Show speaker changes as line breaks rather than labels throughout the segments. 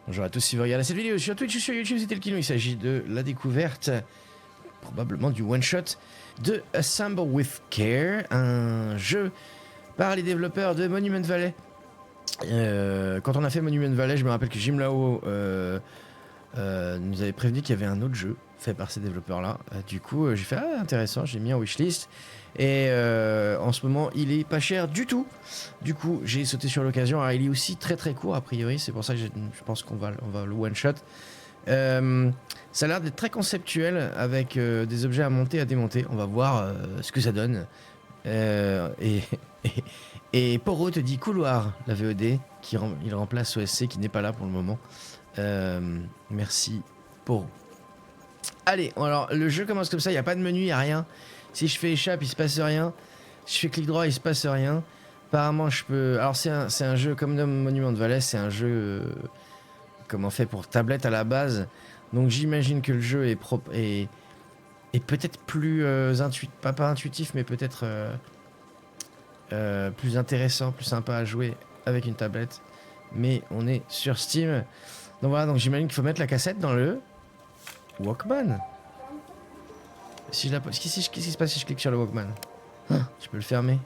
Bonjour à tous si vous regardez cette vidéo sur Twitch ou sur YouTube, c'était le Kino. Il s'agit de la découverte, probablement du one-shot de Assemble with Care, un jeu par les développeurs de Monument Valley. Quand on a fait Monument Valley, je me rappelle que Jim Lao nous avait prévenu qu'il y avait un autre jeu fait par ces développeurs-là. Du coup, j'ai fait « Ah, intéressant », j'ai mis en wishlist. Et en ce moment, il est pas cher du tout. Du coup, j'ai sauté sur l'occasion. Alors, il est aussi très très court, a priori. C'est pour ça que je pense qu'on va le one-shot. Ça a l'air d'être très conceptuel, avec des objets à monter, à démonter. On va voir ce que ça donne. Et Poro te dit couloir, la VOD, il remplace OSC qui n'est pas là pour le moment. Merci Poro. Allez, alors le jeu commence comme ça, il n'y a pas de menu, il n'y a rien. Si je fais échappe, il se passe rien. Si je fais clic droit, il se passe rien. Apparemment, je peux... Alors c'est un jeu comme dans Monument Valley, c'est un jeu comment fait pour tablette à la base. Donc j'imagine que le jeu est propre et peut-être plus intuitif, pas intuitif, mais peut-être plus intéressant, plus sympa à jouer avec une tablette. Mais on est sur Steam. Donc voilà, donc j'imagine qu'il faut mettre la cassette dans le Walkman. Si je la... Qu'est-ce qui se passe si je clique sur le Walkman? Je peux le fermer.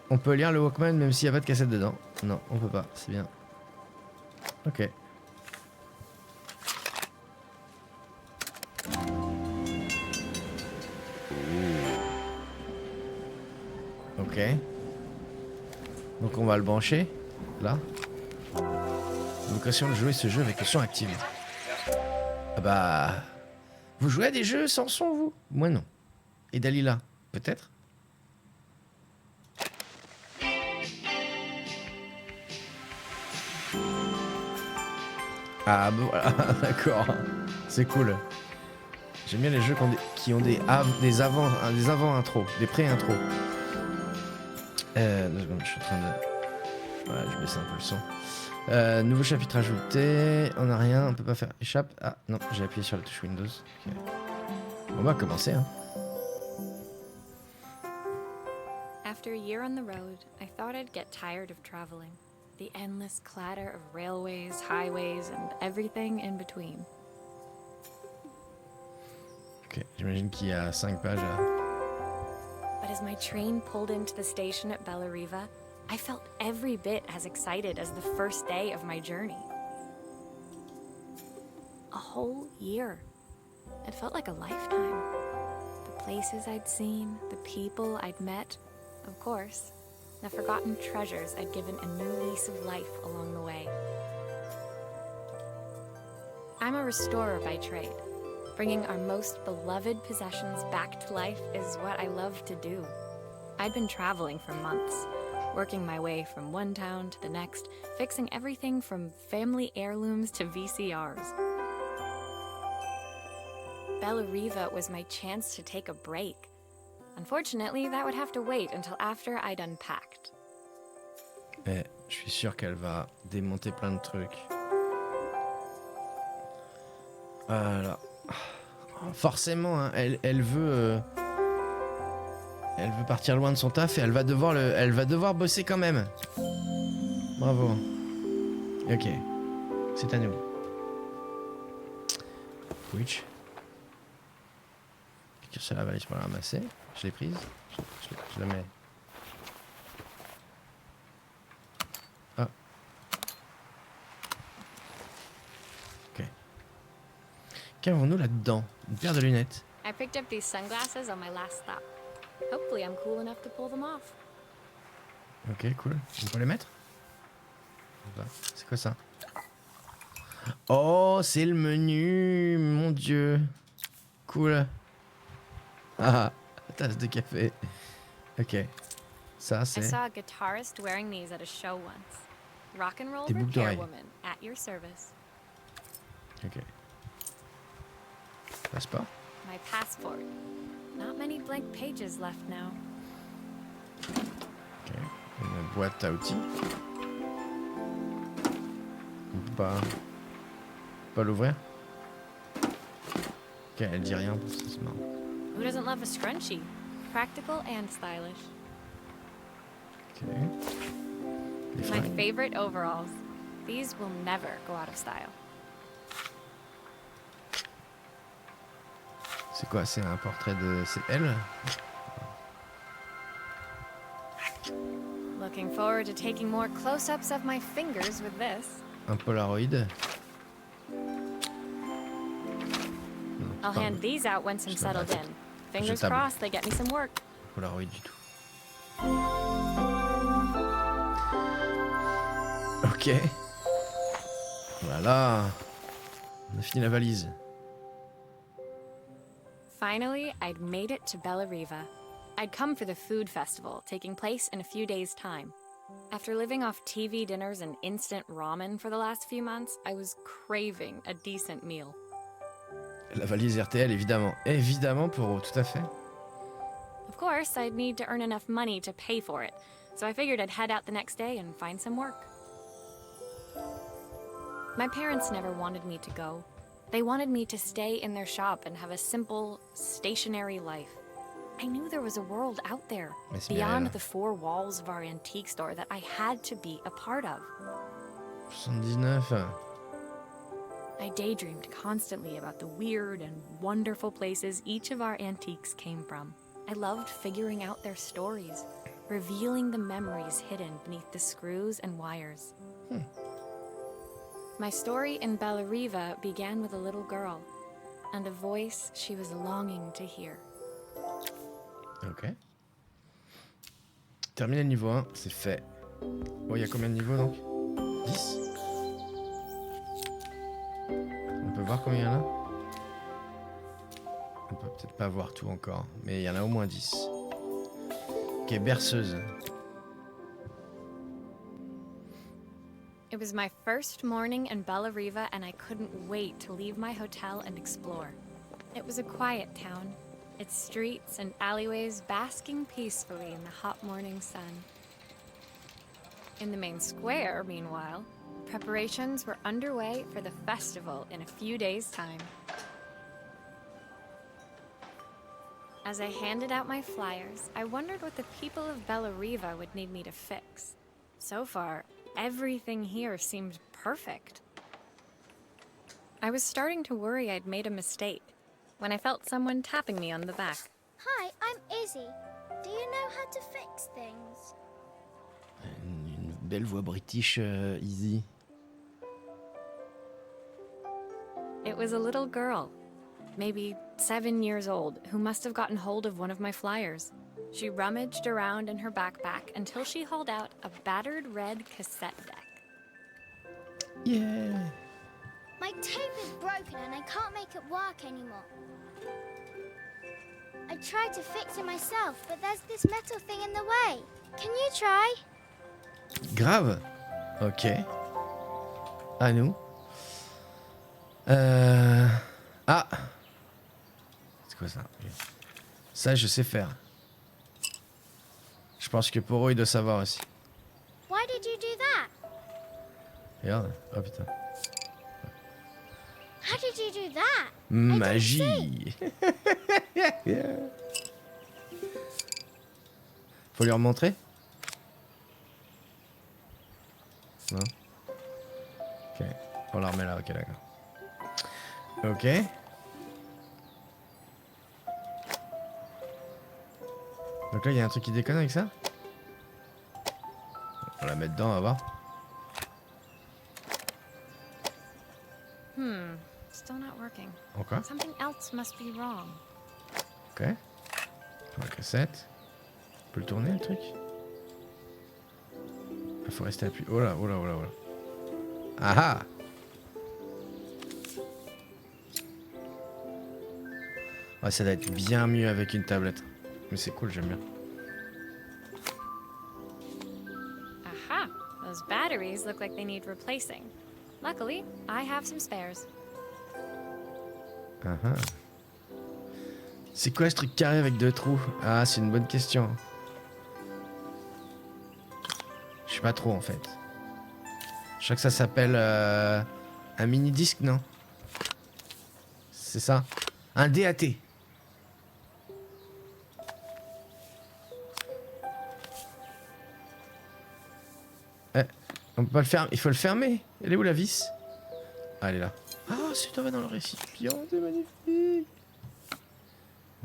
On peut lire le Walkman même s'il n'y a pas de cassette dedans. Non, on peut pas, c'est bien. Ok. Ok. Donc on va le brancher, là. L'occasion de jouer ce jeu avec le son activé. Ah bah... Vous jouez à des jeux sans son, vous? Moi non. Et Dalila, peut-être? Ah bah voilà, d'accord. C'est cool. J'aime bien les jeux qui ont des avant-intros, des pré-intros. 2 secondes, je suis en train de... Voilà, je baisse un peu le son. Nouveau chapitre ajouté. On n'a rien, on peut pas faire échappe. Ah non, j'ai appuyé sur la touche Windows. Okay. On va commencer, hein.
After a year on the road, I thought I'd get tired of traveling. The endless clatter of railways, highways, and everything in between.
Ok, j'imagine qu'il y a 5 pages à...
But as my train pulled into the station at Bellariva, I felt every bit as excited as the first day of my journey. A whole year. It felt like a lifetime. The places I'd seen, the people I'd met, of course, the forgotten treasures I'd given a new lease of life along the way. I'm a restorer by trade. Bringing our most beloved possessions back to life is what I love to do. I'd been traveling for months, working my way from one town to the next, fixing everything from family heirlooms to VCRs. Bellariva was my chance to take a break. Unfortunately, that would have to wait until after I'd unpacked.
Mais je suis sûr qu'elle va démonter plein de trucs. Voilà. Forcément, hein, elle veut partir loin de son taf et elle va devoir bosser quand même. Bravo. Ok, c'est à nous. Twitch. Clique sur la valise pour la ramasser. Je l'ai prise. Je la mets. Ah. Ok. Qu'avons-nous là-dedans? Une paire de lunettes.
I picked up these sunglasses on my last stop. Hopefully I'm cool enough to pull them off.
Ok, cool. On peut les mettre? C'est quoi ça? Oh, c'est le menu, mon dieu. Cool. Ah, tasse de café. Ok. Ça,
I
c'est...
saw a guitarist wearing these at a show once. Rock and roll
Des boucles
repair
d'oreilles.
woman at your service.
Ok. Passeport.
My passport. Not many blank pages left now.
Ok. Une boîte à outils. On peut pas l'ouvrir. Ok, elle dit rien, c'est marrant.
Who doesn't love a scrunchie? Practical and stylish.
Ok. Les
My
fringues.
favorite overalls. These will never go out of style.
C'est quoi? C'est un portrait de... C'est elle?
Looking forward to taking more close-ups of my fingers with this.
Un Polaroid?
I'll hand these out once I'm
Je la
settled
rate.
in. Fingers
Jetable.
crossed they get me some work.
Polaroid du tout. Ok. Voilà. On a fini la valise.
Finally, I'd made it to Bellariva. I'd come for the food festival, taking place in a few days' time. After living off TV dinners and instant ramen for the last few months, I was craving a decent meal.
La valise RTL, évidemment. Évidemment, pour tout à fait.
Of course, I'd need to earn enough money to pay for it, so I figured I'd head out the next day and find some work. My parents never wanted me to go. They wanted me to stay in their shop and have a simple, stationary life. I knew there was a world out there,
Mais c'est
beyond
Mireille.
the four walls of our antique store that I had to be a part of.
79.
I daydreamed constantly about the weird and wonderful places each of our antiques came from. I loved figuring out their stories, revealing the memories hidden beneath the screws and wires. My story in Bellariva began with a little girl and a voice she was longing to hear.
Ok. Terminé le niveau 1, c'est fait. Bon, il y a combien de niveaux donc? 10. On peut voir combien il y en a? On peut peut-être pas voir tout encore, mais il y en a au moins 10. Ok, berceuse.
It was my first morning in Bellariva, and I couldn't wait to leave my hotel and explore. It was a quiet town, its streets and alleyways basking peacefully in the hot morning sun. In the main square, meanwhile, preparations were underway for the festival in a few days' time. As I handed out my flyers, I wondered what the people of Bellariva would need me to fix. So far, everything here seemed perfect. I was starting to worry I'd made a mistake when I felt someone tapping me on the back.
Hi, I'm Izzy. Do you know how to fix things?
Une belle voix british, easy.
It was a little girl, maybe 7 years old, who must have gotten hold of one of my flyers. She rummaged around in her backpack until she hauled out a battered red cassette deck.
Yeah.
My tape is broken and I can't make it work anymore. I tried to fix it myself, but there's this metal thing in the way. Can you try?
Grave. Ok. À nous. Ah. C'est quoi ça? Ça, je sais faire. Je pense que Poro, il doit savoir aussi.
Why did you do that?
Regarde. Oh putain.
How did you do that?
Magie. Faut lui remontrer? Non? Ok. On la remet là, ok, d'accord. Ok. Donc là, il y a un truc qui déconne avec ça? On va la mettre dedans, on va voir.
Still not working.
Encore.
Something else must be wrong.
Ok. Sur la cassette. On peut le tourner, le truc? Il faut rester appuyé. Oh là, oh là, oh là, oh là. Ah ah! Ouais, ça doit être bien mieux avec une tablette. Mais c'est cool, j'aime bien.
Aha! Those batteries look like they need replacing. Luckily, I have some spares.
Ah ah. C'est quoi ce truc carré avec deux trous? Ah, c'est une bonne question. Je sais pas trop en fait. Je crois que ça s'appelle un mini disque, non? C'est ça? Un DAT. On peut pas le fermer. Il faut le fermer. Elle est où la vis? Ah, elle est là. Ah, c'est tombé dans le récipient. C'est magnifique.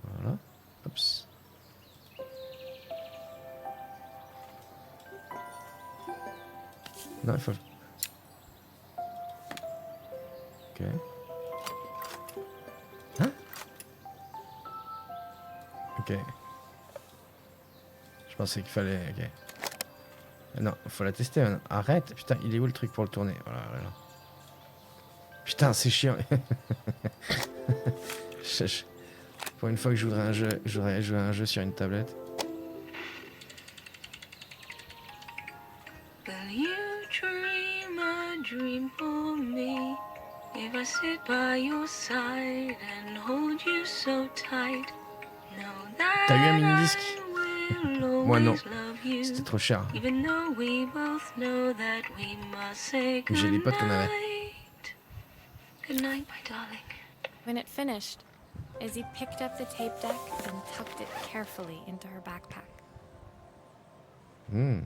Voilà. Oups. Non, il faut... Ok. Hein? Ok. Je pensais qu'il fallait... Ok. Non, faut la tester maintenant. Arrête. Putain, il est où le truc pour le tourner? Voilà, voilà. Putain, c'est chiant. Pour une fois que je voudrais un jeu, j'aurais joué à un jeu sur une tablette.
Will you dream a dream for me? If I sit by your side and hold you so tight, know that
T'as eu un mini-disque?
I will
Moi non.
always love you.
C'était trop cher.
Even though we both know that we must say
J'ai des potes qu'on avait.
goodnight. Good night, my darling.
When it finished, Izzy picked up the tape deck and tucked it carefully into her backpack.
Hmm.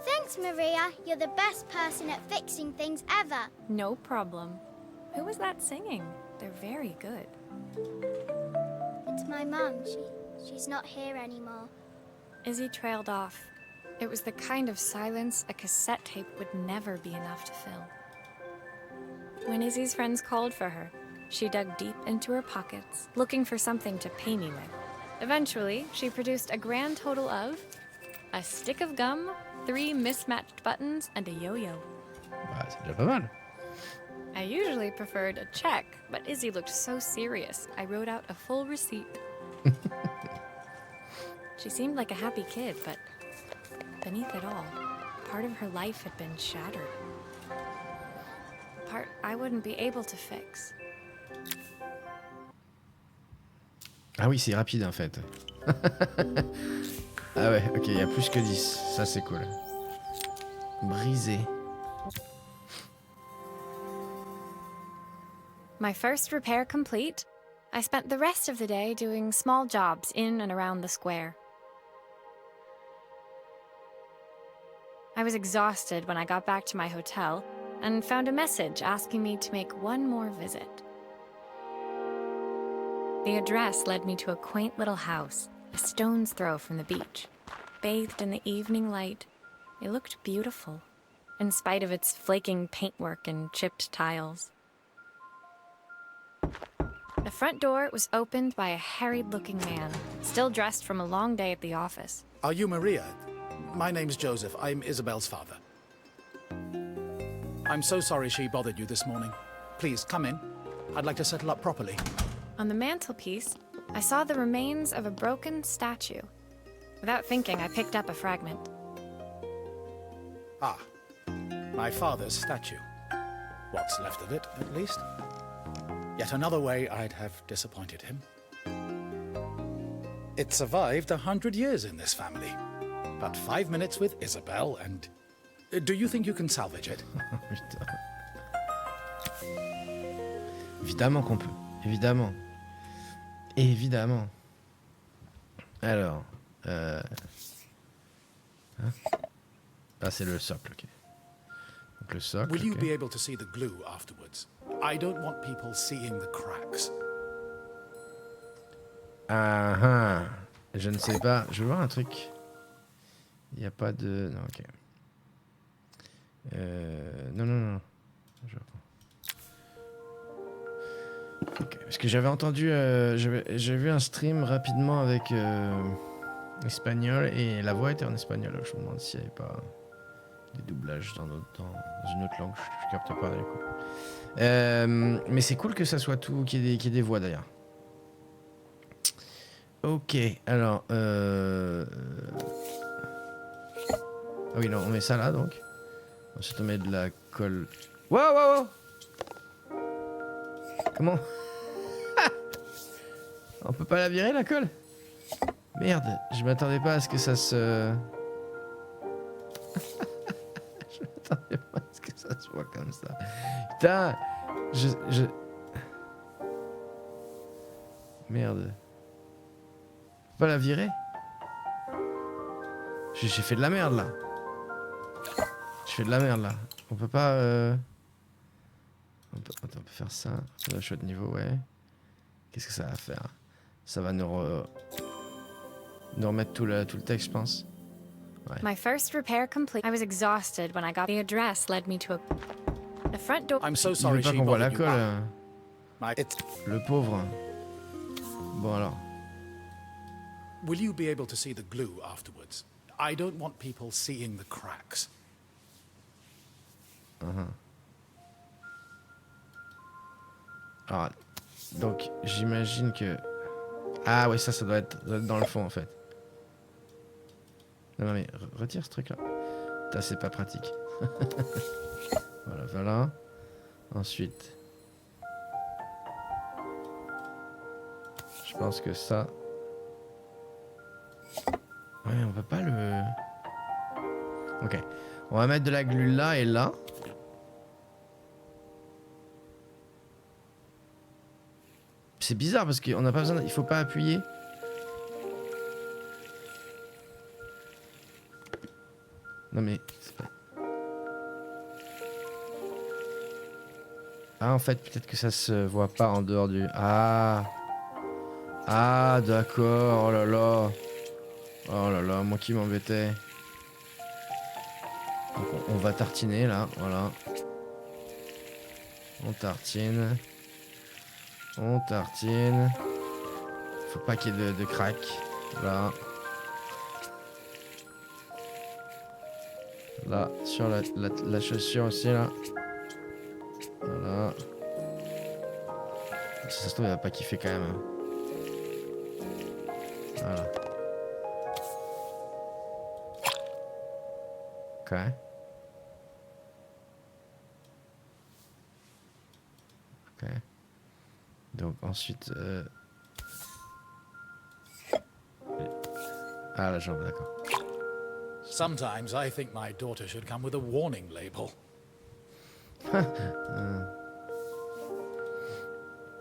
Thanks, Maria. You're the best person at fixing things ever.
No problem. Who was that singing? They're very good.
It's my mum. She's not here anymore.
Izzy trailed off. It was the kind of silence a cassette tape would never be enough to fill. When Izzy's friends called for her, she dug deep into her pockets, looking for something to pay me with. Eventually, she produced a grand total of a stick of gum, 3 mismatched buttons, and a yo-yo.
Bah, c'est déjà pas mal.
I usually preferred a check, but Izzy looked so serious, I wrote out a full receipt. She seemed like a happy kid, but beneath it all, part of her life had been shattered. Part I wouldn't be able to fix.
Ah oui, c'est rapide en fait. Ah ouais, ok, il y a plus que 10. Ça, c'est cool. Brisé.
My first repair complete, I spent the rest of the day doing small jobs in and around the square. I was exhausted when I got back to my hotel and found a message asking me to make one more visit. The address led me to a quaint little house, a stone's throw from the beach. Bathed in the evening light, it looked beautiful, in spite of its flaking paintwork and chipped tiles. The front door was opened by a harried-looking man, still dressed from a long day at the office.
Are you Maria? My name's Joseph. I'm Isabel's father. I'm so sorry she bothered you this morning. Please, come in. I'd like to settle up properly.
On the mantelpiece, I saw the remains of a broken statue. Without thinking, I picked up a fragment.
Ah, my father's statue. What's left of it, at least. Yet another way I'd have disappointed him. It survived 100 years in this family. But 5 minutes with Isabel and... Do you think you can salvage it?
Putain. Évidemment qu'on peut. Évidemment. Évidemment. Alors. Hein? Ah, c'est le socle, ok. Donc le socle.
Will you
ok.
be able to see the glue afterwards? I don't want people seeing the cracks.
Ah ah. Je ne sais pas. Je veux voir un truc. Il n'y a pas de. Non, ok. Non, non, non. Je... Ok. Parce que j'avais entendu. J'ai vu un stream rapidement avec espagnol et la voix était en espagnol. Je me demande s'il n'y avait pas des doublages dans une autre langue. Je capte pas du coup. Mais c'est cool que ça soit tout. Qu'il y ait des voix d'ailleurs. Ok. Alors. Ah oui, non, on met ça là donc. Ensuite, on met de la colle. Wow, wow, wow! Comment? On peut pas la virer la colle? Merde, je m'attendais pas à ce que ça se. Je m'attendais pas à ce que ça soit comme ça. Putain! Merde. Faut pas la virer? J'ai fait de la merde là. fais de la merde là. On peut pas... Attends, on peut faire ça. Ça va choix de niveau, ouais. Qu'est-ce que ça va faire? Ça va nous remettre tout le texte, je pense. Ouais.
My first repair complete. I was exhausted when I got the address led me to the front door.
I'm so
Il veut
sorry
pas
she
qu'on voit la
bothered you.
colle,
It's...
le pauvre. Bon alors.
Will you be able to see the glue afterwards? I don't want people seeing the cracks.
Alors, donc j'imagine que... Ah ouais, ça doit être dans le fond en fait. Non mais retire ce truc là. Putain, c'est pas pratique. Voilà. Ensuite... Je pense que ça... Ouais, on peut pas le... Ok. On va mettre de la glu là et là. C'est bizarre parce qu'on n'a pas besoin... Il faut pas appuyer. Non mais... c'est pas... Ah en fait peut-être que ça se voit pas en dehors du... Ah d'accord, oh là là. Oh là là, moi qui m'embêtais. Donc on va tartiner là, voilà. On tartine. Faut pas qu'il y ait de crack. Là. Là, sur la chaussure aussi là. Voilà. Ça se trouve, il va pas kiffer quand même. Voilà. Ok. Ok. Donc ensuite... Ah, la jambe, d'accord.
Sometimes I think my daughter should come with a warning label.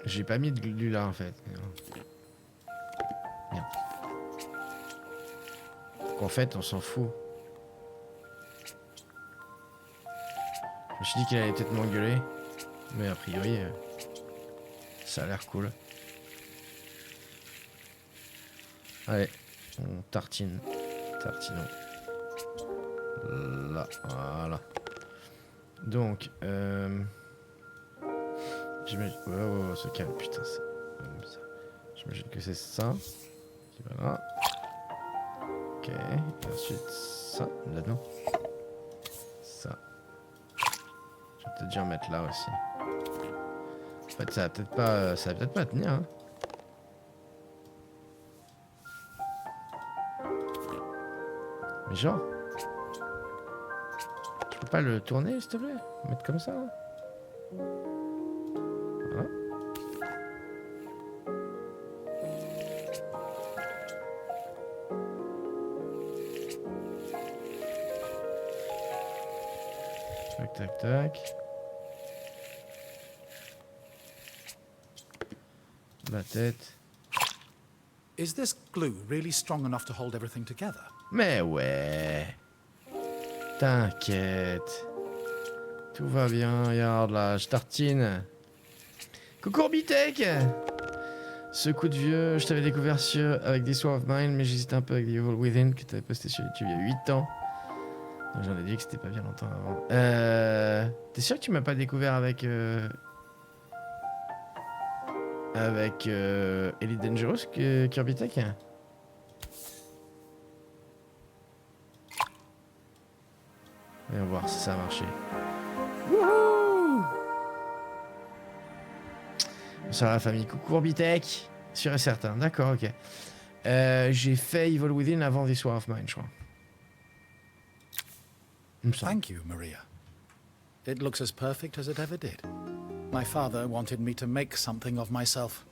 J'ai pas mis de glu là en fait. Bien. Donc en fait, on s'en fout. Je me suis dit qu'elle allait peut-être m'engueuler. Mais a priori, ça a l'air cool. Allez, on tartine. Tartinons. Là, voilà. Donc, j'imagine... Oh, se calme, putain, c'est comme ça. J'imagine que c'est ça. Voilà. Ok, et ensuite ça. Là, non. Ça. Je vais peut-être déjà en mettre là aussi. En fait, ça va peut-être pas tenir, hein. Mais genre... Tu peux pas le tourner, s'il te plaît? Mettre comme ça, hein. Voilà. Tac, tac, tac. La tête.
Is this glue really strong enough to hold everything together?
Mais ouais. T'inquiète. Tout va bien, regarde là, je tartine. Coucou Orbitech. Ce coup de vieux, je t'avais découvert avec This War of Mine, mais j'hésitais un peu avec The Evil Within que t'avais posté sur YouTube il y a 8 ans. Donc j'en ai dit que c'était pas bien longtemps avant. T'es sûr que tu m'as pas découvert avec... Elite Dangerous Kirby Tech? Voyons voir si ça a marché. Wouhou! Bonsoir la famille, coucou Orbitech. Sûr et certain, d'accord, ok. J'ai fait Evil Within avant This War of Mine, je crois.
Thank you, Maria. It looks as perfect as it ever did. My father wanted me to make something of myself.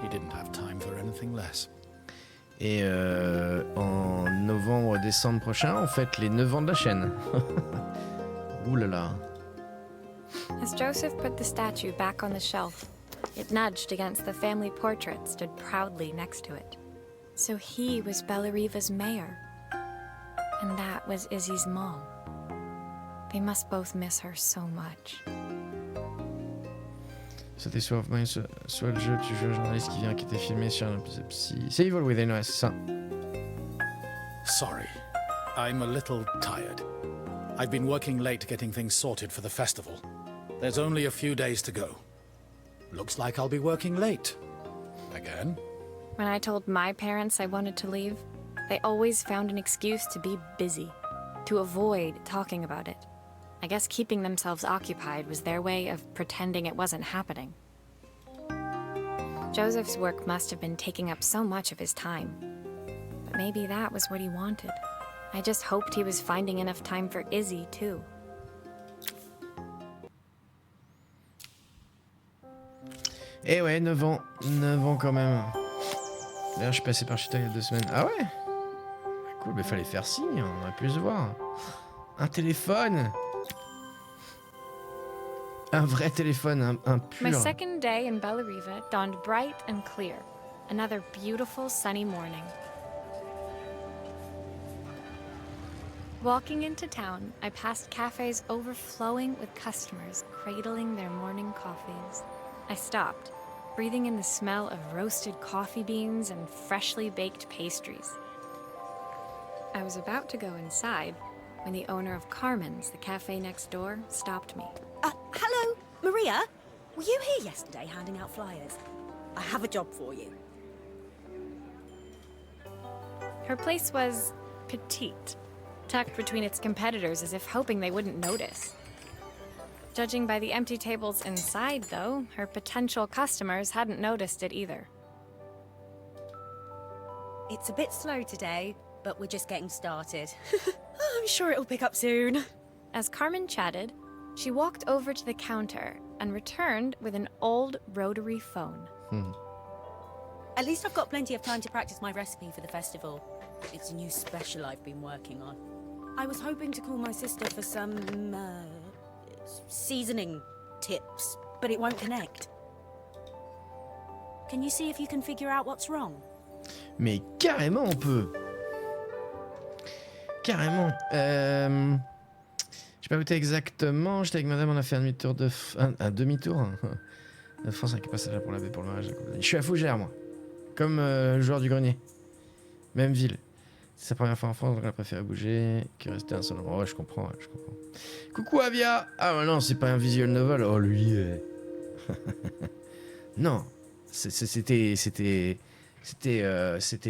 He didn't have time for anything less.
Et en novembre-décembre prochain, on fête les 9 ans de la chaîne. Ouh là là.
As Joseph put the statue back on the shelf, it nudged against the family portrait stood proudly next to it. So he was Bellariva's mayor. And that was Izzy's mom. They must both miss her so much.
C'était soit le jeu, tu joues un journaliste qui vient qui était filmé sur un épisode psy. C'est Evil Within, ouais, c'est ça.
Sorry, I'm a little tired. I've been working late getting things sorted for the festival. There's only a few days to go. Looks like I'll be working late. Again?
When I told my parents I wanted to leave, they always found an excuse to be busy, to avoid talking about it. I guess keeping themselves occupied was their way of pretending it wasn't happening. Joseph's work must have been taking up so much of his time. But maybe that was what he wanted. I just hoped he was finding enough time for Izzy, too.
Eh ouais, 9 ans. 9 ans quand même. D'ailleurs, je suis passé par chez toi il y a 2 semaines. Ah ouais? Cool, mais fallait faire signe, on aurait pu se voir. Un téléphone! Un vrai téléphone, un pur.
My second day in Bellariva dawned bright and clear. Another beautiful sunny morning. Walking into town, I passed cafes overflowing with customers cradling their morning coffees. I stopped, breathing in the smell of roasted coffee beans and freshly baked pastries. I was about to go inside when the owner of Carmen's, the cafe next door, stopped me.
Hello, Maria? Were you here yesterday handing out flyers? I have a job for you.
Her place was petite, tucked between its competitors as if hoping they wouldn't notice. Judging by the empty tables inside, though, her potential customers hadn't noticed it either.
It's a bit slow today, but we're just getting started. I'm sure it'll pick up soon.
As Carmen chatted, she walked over to the counter and returned with an old rotary phone.
At least I've got plenty of time to practice my recipe for the festival. It's a new special I've been working on. I was hoping to call my sister for some, seasoning tips, but it won't connect. Can you see if you can figure out what's wrong?
Mais carrément, on peut. Carrément. Je sais pas où t'es exactement. J'étais avec madame, on a fait un demi-tour un demi-tour. De France, avec passage pour la baie pour le mariage. Je suis à Fougères, moi. Comme le joueur du grenier. Même ville. C'est sa première fois en France, donc elle a préféré bouger que rester un seul endroit. Ouais, je comprends, je comprends. Coucou Avia. Ah ouais, non, c'est pas un visual novel. Oh, lui. Non. C'était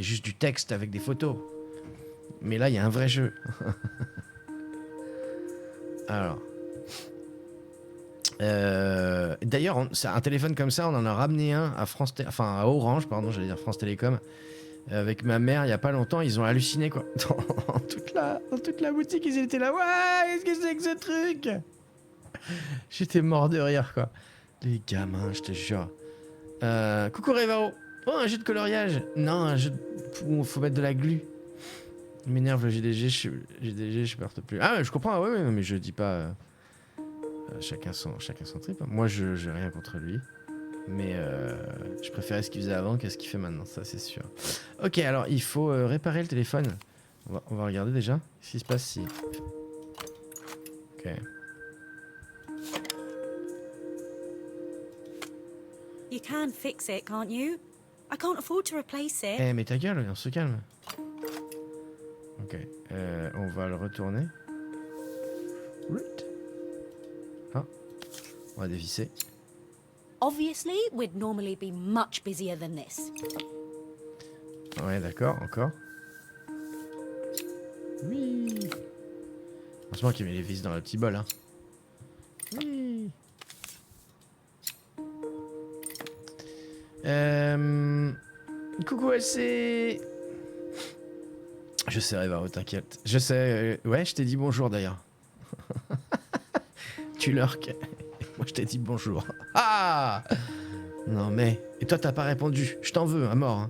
juste du texte avec des photos. Mais là, il y a un vrai jeu. Alors. D'ailleurs, un téléphone comme ça, on en a ramené un à à Orange, pardon, j'allais dire France Télécom. Avec ma mère, il y a pas longtemps, ils ont halluciné, quoi. Dans toute la boutique, ils étaient là. Ouais, qu'est-ce que c'est que ce truc? J'étais mort de rire, quoi. Les gamins, je te jure. Coucou Révaro. Oh, un jeu de coloriage. Non, un jeu où faut mettre de la glu. Il m'énerve le GDG, je porte plus. Ah, je comprends, ouais, mais je dis pas. Chacun son trip. Moi, j'ai rien contre lui. Mais je préférais ce qu'il faisait avant qu'à ce qu'il fait maintenant, ça c'est sûr. Ok, alors il faut réparer le téléphone. On va regarder déjà ce qui se passe si. Ok.
You can fix it, can't you? I can't afford to replace it.
Eh, mais ta gueule, on se calme. Ok, on va le retourner. Ah, on va dévisser.
Obviously, we'd normally be much busier than this.
Ouais, d'accord, encore. Oui. Heureusement qu'il met les vis dans le petit bol, hein. Oui. Coucou LC. Je sais, Révaro, t'inquiète. Je sais, ouais, je t'ai dit bonjour d'ailleurs. Tu lurques. Moi, je t'ai dit bonjour. Ah! Non, mais... Et toi, t'as pas répondu. Je t'en veux, à mort.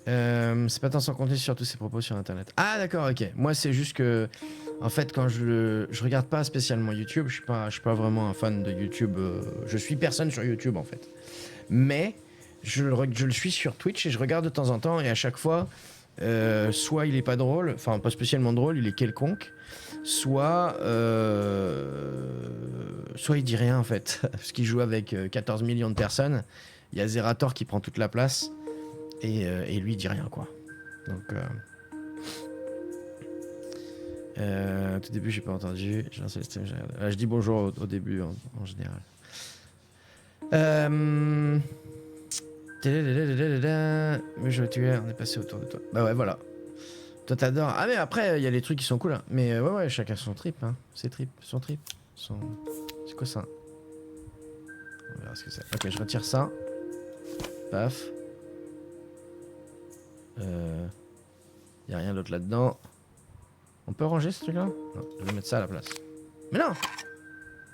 Hein. C'est pas tant sans compter sur tous ces propos sur Internet. Ah, d'accord, ok. Moi, c'est juste que... En fait, quand je regarde pas spécialement YouTube, je suis pas vraiment un fan de YouTube. Je suis personne sur YouTube, en fait. Mais, je le suis sur Twitch et je regarde de temps en temps. Et à chaque fois, soit il est pas drôle, enfin pas spécialement drôle, il est quelconque, soit il dit rien en fait, parce qu'il joue avec 14 millions de personnes, il y a Zerator qui prend toute la place, et lui il dit rien quoi. Donc tout début j'ai pas entendu, j'ai lancé le stream, je dis bonjour au début en général. Mais je vais tuer, on est passé autour de toi. Bah ouais, voilà. Toi t'adores. Ah mais après, il y a les trucs qui sont cool. Hein. Mais ouais, chacun son trip. Hein. Ses trip, son trip. C'est quoi ça? On verra ce que c'est. Ok, je retire ça. Paf. Y a rien d'autre là-dedans. On peut ranger ce truc-là? Non, je vais mettre ça à la place. Mais non!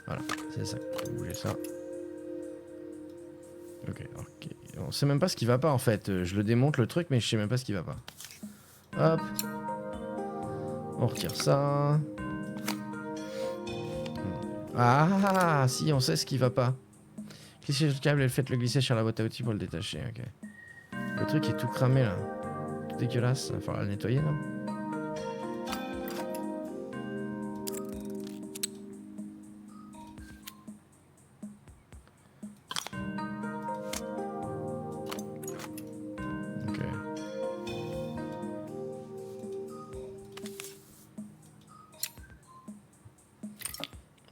Voilà, c'est ça. Je vais bouger ça. Ok. On sait même pas ce qui va pas en fait. Je le démonte le truc, mais je sais même pas ce qui va pas. Hop. On retire ça. Ah, si, on sait ce qui va pas. Glissez le câble et faites-le glisser sur la boîte à outils pour le détacher. Ok. Le truc est tout cramé là. Tout dégueulasse. Il va falloir le nettoyer là.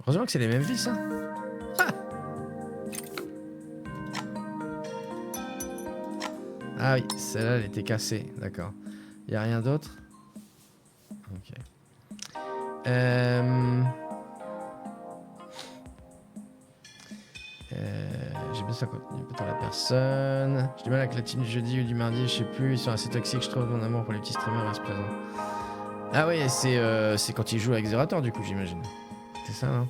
Heureusement que c'est les mêmes vis, hein. Ah oui, celle-là, elle était cassée. D'accord. Y a rien d'autre? Ok. J'ai besoin de continuer peut-être la personne. J'ai du mal avec la team du jeudi ou du mardi, je sais plus. Ils sont assez toxiques, je trouve. Mon amour pour les petits streamers reste présent. Ah oui, c'est quand ils jouent avec Zerator, du coup, j'imagine. C'est ça, hein.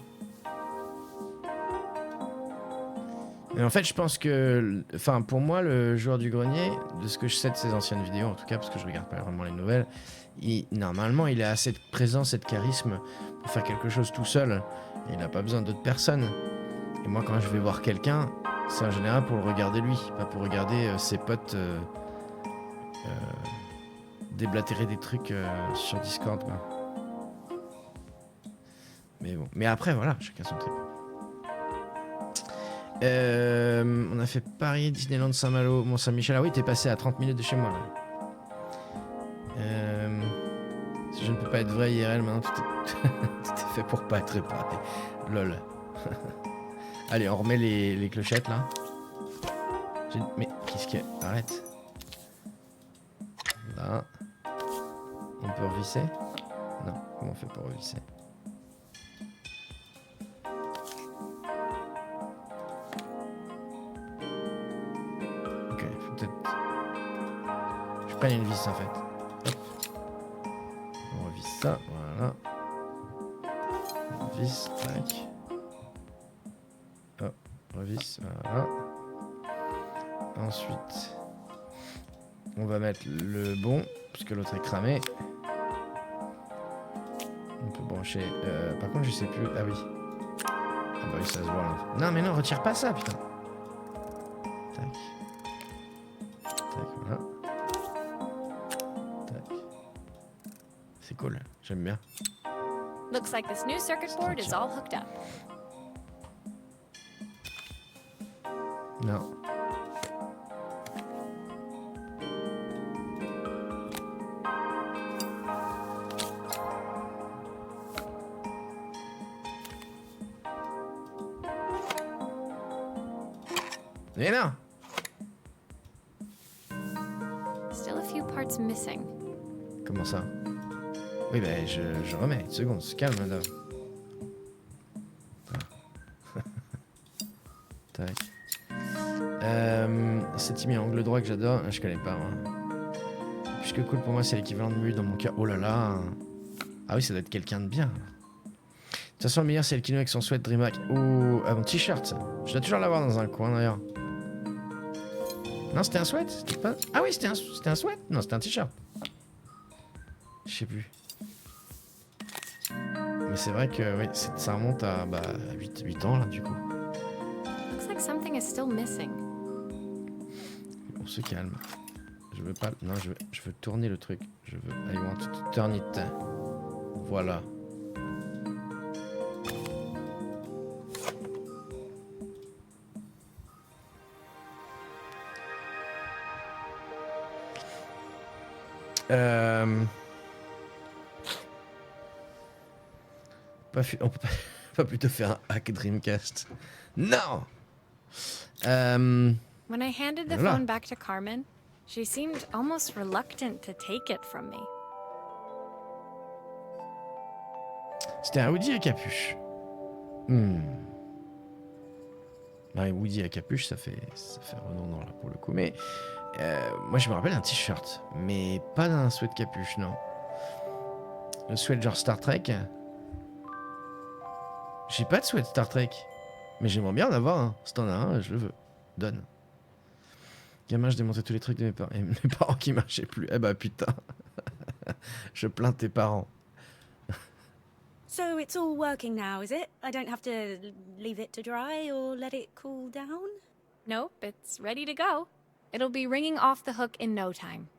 Mais en fait, je pense que... Enfin, pour moi, le joueur du grenier, de ce que je sais de ses anciennes vidéos, en tout cas, parce que je regarde pas vraiment les nouvelles, normalement, il a assez de présence et de charisme pour faire quelque chose tout seul. Et il n'a pas besoin d'autres personnes. Et moi, quand je vais voir quelqu'un, c'est en général pour le regarder lui, pas pour regarder ses potes déblatérer des trucs sur Discord, quoi. Mais bon. Mais après, voilà, chacun son trip. On a fait Paris, Disneyland, Saint-Malo, Mont-Saint-Michel. Ah oui, t'es passé à 30 minutes de chez moi, là. Si je ne peux pas être vrai IRL, maintenant tout est fait pour pas être réparé. Lol. Allez, on remet les clochettes, là. Mais qu'est-ce qu'il y a? Arrête. Là. On peut revisser? Non, comment on fait pour revisser? Ok, faut peut-être... Je prends une vis en fait. Hop. On revisse ça, voilà. On revisse, tac. Hop, on revisse, voilà. Ensuite, on va mettre le bon, parce que l'autre est cramé. On peut brancher... par contre, je sais plus... Ah oui. Ah bah oui, ça se voit là. Non, mais non, retire pas ça, putain. Tac. Tac, voilà. Tac. C'est cool, j'aime bien.
Looks like this new circuit board is all hooked up.
Non. Mais non.
Still a few parts missing.
Comment ça? Oui, ben je remets. Une seconde, se calme là. Tac. C'est Timmy angle droit que j'adore. Je connais pas, moi. Plus que cool pour moi, c'est l'équivalent de Mu dans mon cas. Oh là là. Ah oui, ça doit être quelqu'un de bien. De toute façon, le meilleur, c'est le Kino avec son sweat DreamHack. Ou mon t-shirt, ça. Je dois toujours l'avoir dans un coin d'ailleurs. Non, c'était un sweat? C'était pas... Ah oui, c'était un sweat? Non, c'était un t-shirt. Je sais plus. Mais c'est vrai que oui, ça remonte à 8 ans là, du coup.
Looks like something is still missing.
On se calme. Je veux pas... Non, je veux tourner le truc. Je veux... I want to turn it. Voilà. On peut pas plutôt faire un hack Dreamcast. Non.
When I handed the
Voilà.
phone back to Carmen, she seemed almost reluctant to take it from me.
C'était un Woody à capuche. Un Woody à capuche, ça fait redondant là pour le coup. Mais moi je me rappelle un t-shirt, mais pas d'un sweat capuche, non. Le sweat genre Star Trek. J'ai pas de sweat Star Trek, mais j'aimerais bien en avoir un. Si t'en as un, je le veux. Donne. Gamin, je démontais tous les trucs de mes parents. Et mes parents qui marchaient plus. Eh bah putain. Je plains tes parents.
So it's all working now, is it? I don't have to leave it to dry or let it cool down?
Nope, it's ready to go. It'll be ringing off the hook in no time.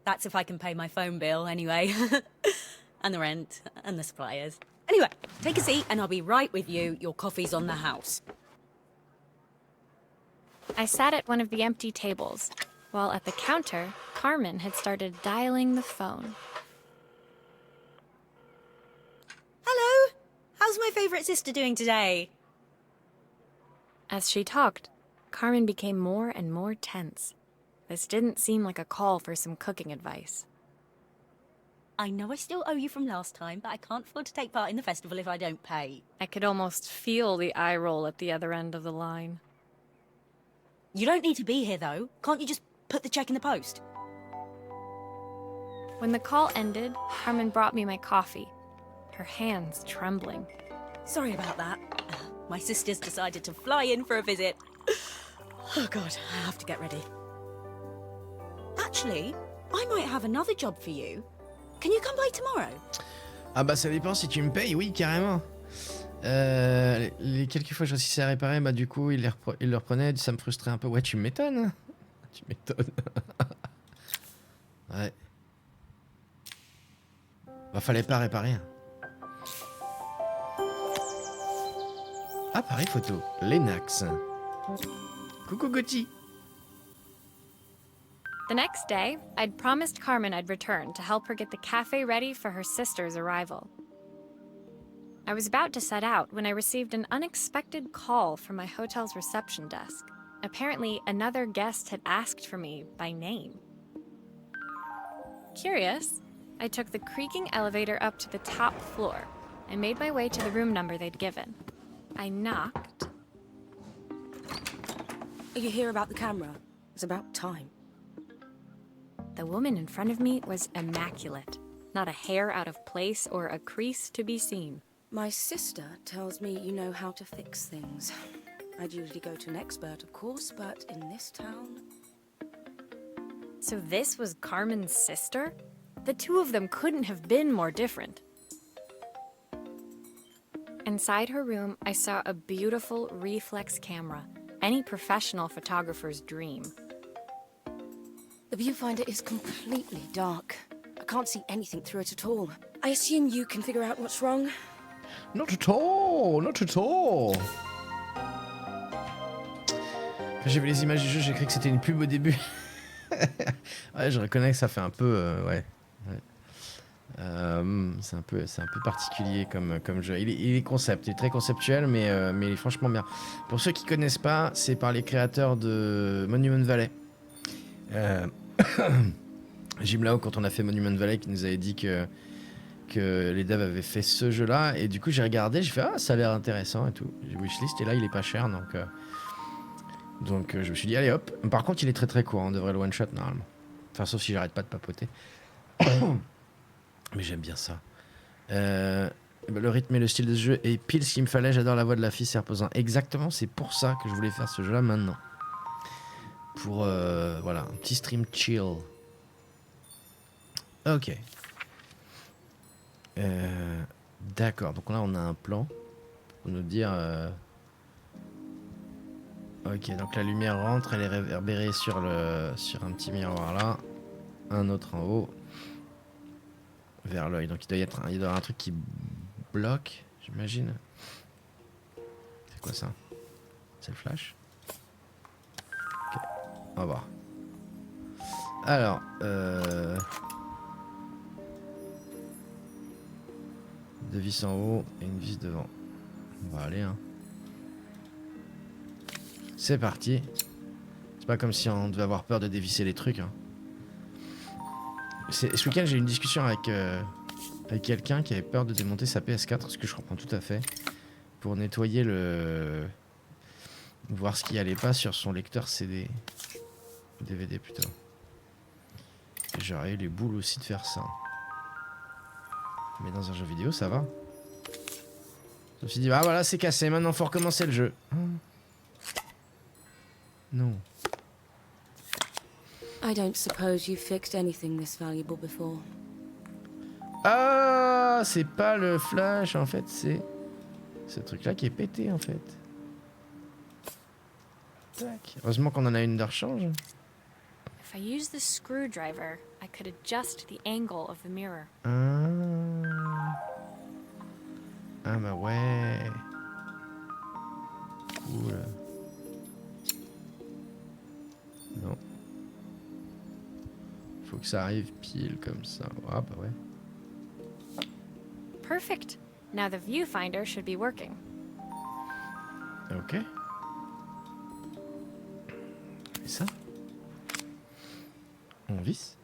That's if I can pay my phone bill, anyway. And the rent, and the suppliers. Anyway, take a seat and I'll be right with you. Your coffee's on the house.
I sat at one of the empty tables, while at the counter, Carmen had started dialing the phone.
Hello! How's my favourite sister doing today?
As she talked, Carmen became more and more tense. This didn't seem like a call for some cooking advice.
I know I still owe you from last time, but I can't afford to take part in the festival if I don't pay.
I could almost feel the eye roll at the other end of the line.
You don't need to be here, though. Can't you just put the check in the post?
When the call ended, Carmen brought me my coffee, her hands trembling.
Sorry about that. My sister's decided to fly in for a visit. Oh God, I have to get ready. Actually, I might have another job for you. Can you come by tomorrow?
Ah bah ça dépend si tu me payes, oui carrément. Les quelques fois que je réussissais à réparer, bah du coup il le reprenait, ça me frustrait un peu. Ouais tu m'étonnes. Tu m'étonnes. Ouais. Bah fallait pas réparer. Appareil photo, Lenax. Coucou Gauthier.
The next day, I'd promised Carmen I'd return to help her get the cafe ready for her sister's arrival. I was about to set out when I received an unexpected call from my hotel's reception desk. Apparently, another guest had asked for me by name. Curious, I took the creaking elevator up to the top floor and made my way to the room number they'd given. I knocked.
Are you here about the camera? It's about time.
The woman in front of me was immaculate. Not a hair out of place or a crease to be seen.
My sister tells me you know how to fix things. I'd usually go to an expert, of course, but in this town...
So this was Carmen's sister? The two of them couldn't have been more different. Inside her room, I saw a beautiful reflex camera. Any professional photographer's dream.
The viewfinder is completely dark. I can't see anything through it at all. I assume you can figure out what's wrong?
Not at all, not at all. Quand j'ai vu les images du jeu, j'ai cru que c'était une pub au début. Ouais, je reconnais que ça fait un peu, ouais. C'est un peu particulier comme jeu. Il est concept, il est très conceptuel, mais il est franchement bien. Pour ceux qui connaissent pas, c'est par les créateurs de Monument Valley. Jim Lao, quand on a fait Monument Valley, qui nous avait dit que les devs avaient fait ce jeu-là, et du coup j'ai regardé, j'ai fait ah ça a l'air intéressant et tout. J'ai wishlist et là il est pas cher, donc je me suis dit allez hop. Par contre il est très très court, on devrait le one shot normalement. Enfin sauf si j'arrête pas de papoter. Mais j'aime bien ça. Le rythme et le style de ce jeu est pile ce qu'il me fallait. J'adore la voix de la fille, c'est reposant. Exactement, c'est pour ça que je voulais faire ce jeu-là maintenant. Pour voilà, un petit stream chill. Ok. D'accord, donc là on a un plan pour nous dire Ok, donc la lumière rentre, elle est réverbérée sur un petit miroir là. Un autre en haut. Vers l'œil. Donc il doit y avoir un truc qui bloque, j'imagine. C'est quoi ça? C'est le flash? Ok, on va voir. Alors, deux vis en haut et une vis devant. On va aller, hein. C'est parti. C'est pas comme si on devait avoir peur de dévisser les trucs, hein. Ce week-end, j'ai eu une discussion avec quelqu'un qui avait peur de démonter sa PS4, ce que je comprends tout à fait, pour nettoyer voir ce qui allait pas sur son lecteur CD. DVD plutôt. Et j'aurais eu les boules aussi de faire ça. Mais dans un jeu vidéo, ça va. Je me suis dit, ah voilà, c'est cassé, maintenant faut recommencer le jeu. Non.
I don't suppose you've fixed anything this valuable before.
Ah, c'est pas le flash, en fait, c'est ce truc-là qui est pété, en fait. Tac. Heureusement qu'on en a une de rechange.
If I use the screwdriver, I could adjust the angle of the mirror.
Ah bah ouais. Cool. Non. Faut que ça arrive pile comme ça. Ah bah ouais.
Perfect. Now the viewfinder should be working.
Ok. Et ça? On visse?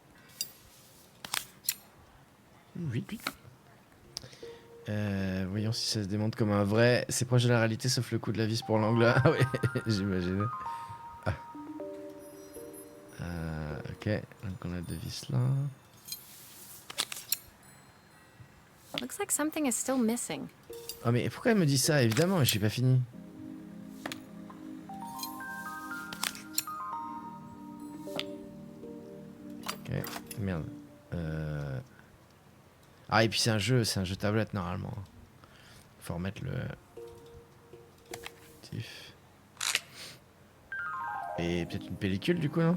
Oui, oui. Voyons si ça se démonte comme un vrai. C'est proche de la réalité sauf le coup de la vis pour l'angle. Ah ouais, j'imagine. Ah. Ok, donc on a deux vis là.
Looks like something is still missing.
Oh mais pourquoi elle me dit ça? Évidemment, j'ai pas fini. Ok, merde. Ah et puis c'est un jeu tablette normalement. Faut remettre le... Et peut-être une pellicule du coup, non?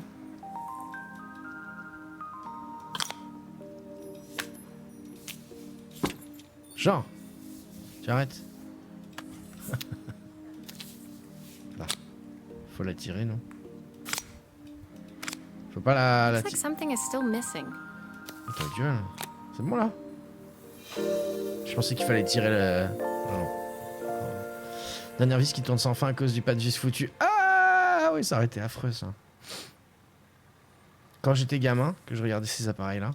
Jean, tu arrêtes. Là. Faut la tirer, non? Faut pas la
Looks like something is still missing.
Oh, ta gueule. C'est bon là? Je pensais qu'il fallait tirer le... Non. Dernière vis qui tourne sans fin à cause du pas de vis foutu. Ah oui, ça aurait été affreux ça. Quand j'étais gamin, que je regardais ces appareils là,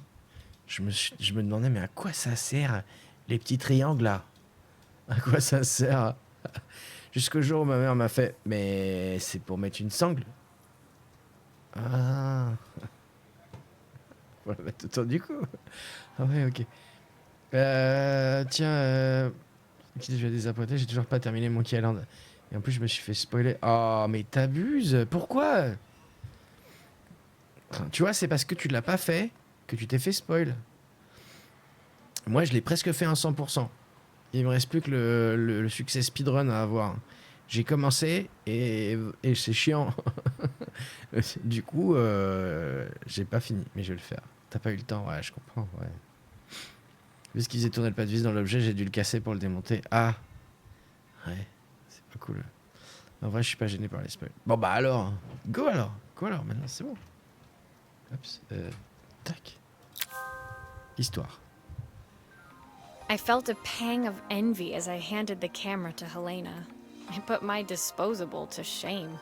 je me demandais mais à quoi ça sert les petits triangles là? À quoi ça sert? Jusqu'au jour où ma mère m'a fait mais c'est pour mettre une sangle. Ah. Voilà, tout le temps du coup. Ah ouais, ok. Tiens, je vais désappointer, j'ai toujours pas terminé Monkey Island. Et en plus, je me suis fait spoiler. Oh, mais t'abuses. Pourquoi? Tu vois, c'est parce que tu l'as pas fait que tu t'es fait spoil. Moi, je l'ai presque fait à 100%. Il me reste plus que le succès speedrun à avoir. J'ai commencé et c'est chiant. Du coup, j'ai pas fini, mais je vais le faire. T'as pas eu le temps? Ouais, je comprends, ouais. Vu ce qu'ils aient tourné le pas de vis dans l'objet, j'ai dû le casser pour le démonter. Ah! Ouais, c'est pas cool. En vrai, je suis pas gêné par les spoils. Bon bah alors, go alors! Go alors, maintenant c'est bon. Oups, tac. Histoire.
I felt a pang of envy as I handed the camera to Helena. I put my disposable to shame.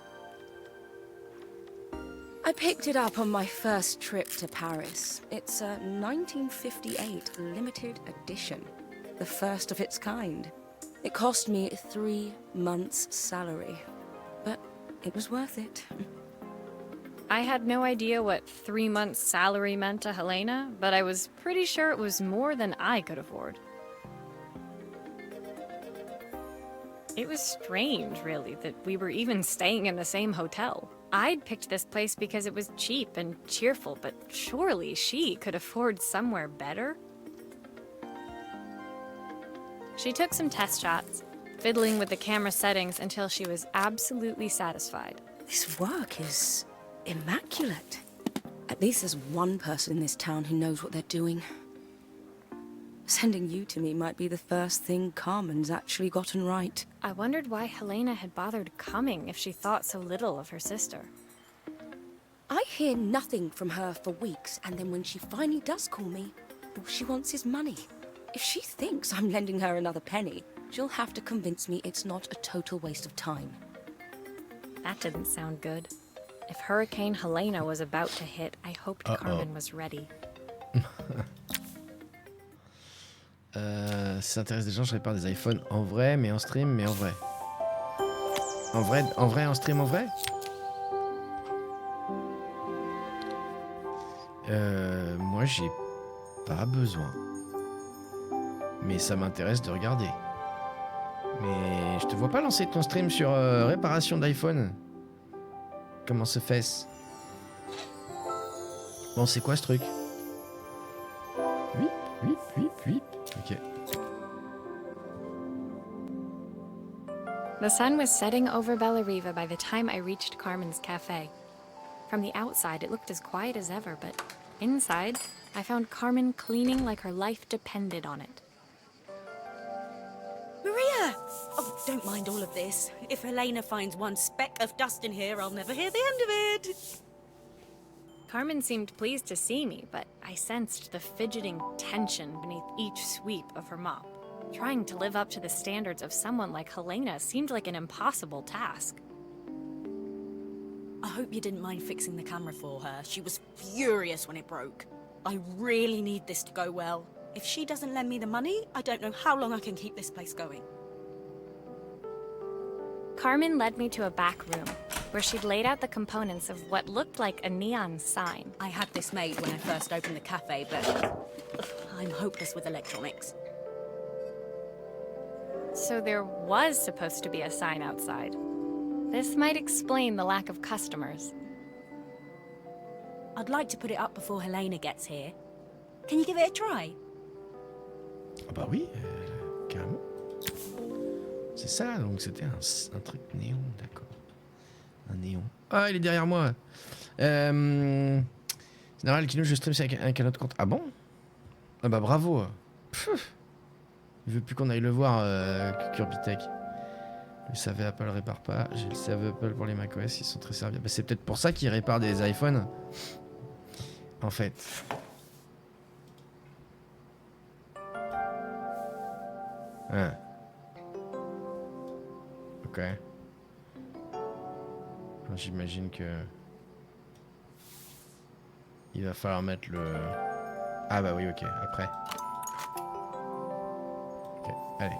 I picked it up on my first trip to Paris. It's a 1958 limited edition, the first of its kind. It cost me 3 months' salary, but it was worth it.
I had no idea what 3 months' salary meant to Helena, but I was pretty sure it was more than I could afford. It was strange, really, that we were even staying in the same hotel. I'd picked this place because it was cheap and cheerful, but surely she could afford somewhere better? She took some test shots, fiddling with the camera settings until she was absolutely satisfied.
This work is immaculate. At least there's one person in this town who knows what they're doing. Sending you to me might be the first thing Carmen's actually gotten right.
I wondered why Helena had bothered coming if she thought so little of her sister.
I hear nothing from her for weeks, and then when she finally does call me, all she wants is money. If she thinks I'm lending her another penny, she'll have to convince me it's not a total waste of time.
That didn't sound good. If Hurricane Helena was about to hit, I hoped Carmen was ready.
Si ça intéresse des gens, je répare des iPhones en vrai, mais en stream, mais en vrai. En vrai, en stream, en vrai. Moi, j'ai pas besoin. Mais ça m'intéresse de regarder. Mais je te vois pas lancer ton stream sur réparation d'iPhone. Comment se fait-ce? Bon, c'est quoi ce truc? Oui. Ok.
The sun was setting over Bellariva by the time I reached Carmen's cafe. From the outside, it looked as quiet as ever, but inside, I found Carmen cleaning like her life depended on it.
Maria! Oh, don't mind all of this. If Helena finds one speck of dust in here, I'll never hear the end of it.
Carmen seemed pleased to see me, but I sensed the fidgeting tension beneath each sweep of her mop. Trying to live up to the standards of someone like Helena seemed like an impossible task.
I hope you didn't mind fixing the camera for her. She was furious when it broke. I really need this to go well. If she doesn't lend me the money, I don't know how long I can keep this place going.
Carmen led me to a back room, where she'd laid out the components of what looked like a neon sign.
I had this made when I first opened the cafe, but I'm hopeless with electronics.
So there was supposed to be a sign outside. This might explain the lack of customers.
I'd like to put it up before Helena gets here. Can you give it a try?
Ah bah oui, carrément. C'est ça, donc c'était un truc néon, d'accord. Un néon. Ah, il est derrière moi. C'est normal qu'il nous je stream avec un autre compte. Ah bon? Ah bah bravo. Pfff. Il veut plus qu'on aille le voir, Curbitech. Le savait Apple répare pas. J'ai le savais Apple pour les macOS, ils sont très serviables. Bah, c'est peut-être pour ça qu'il répare des iPhones. En fait. Ah. Ok. J'imagine que... il va falloir mettre le... Ah bah oui, ok, après. Ok, allez.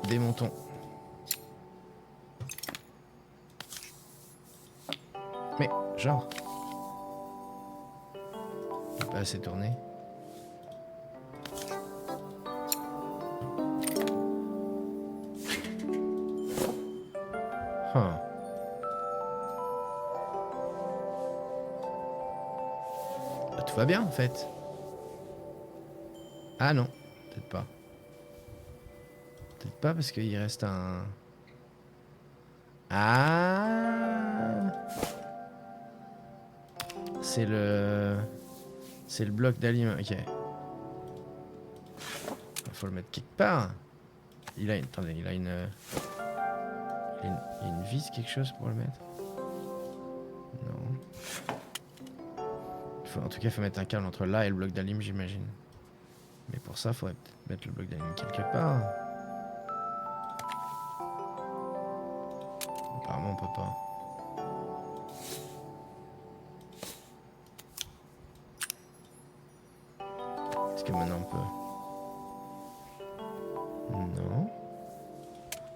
Démontons. Mais, genre... il n'est pas assez tourné. Huh. Bah, tout va bien en fait. Ah non, peut-être pas. Peut-être pas parce qu'il reste un... Ah, c'est le bloc d'alim. Ok. Faut le mettre quelque part. Il a une... Attendez, il a une... Il y a une vis, quelque chose pour le mettre? Non. En tout cas, il faut mettre un câble entre là et le bloc d'alim, j'imagine. Mais pour ça, il faudrait peut-être mettre le bloc d'alim quelque part. Apparemment, on peut pas. Est-ce que maintenant on peut? Non.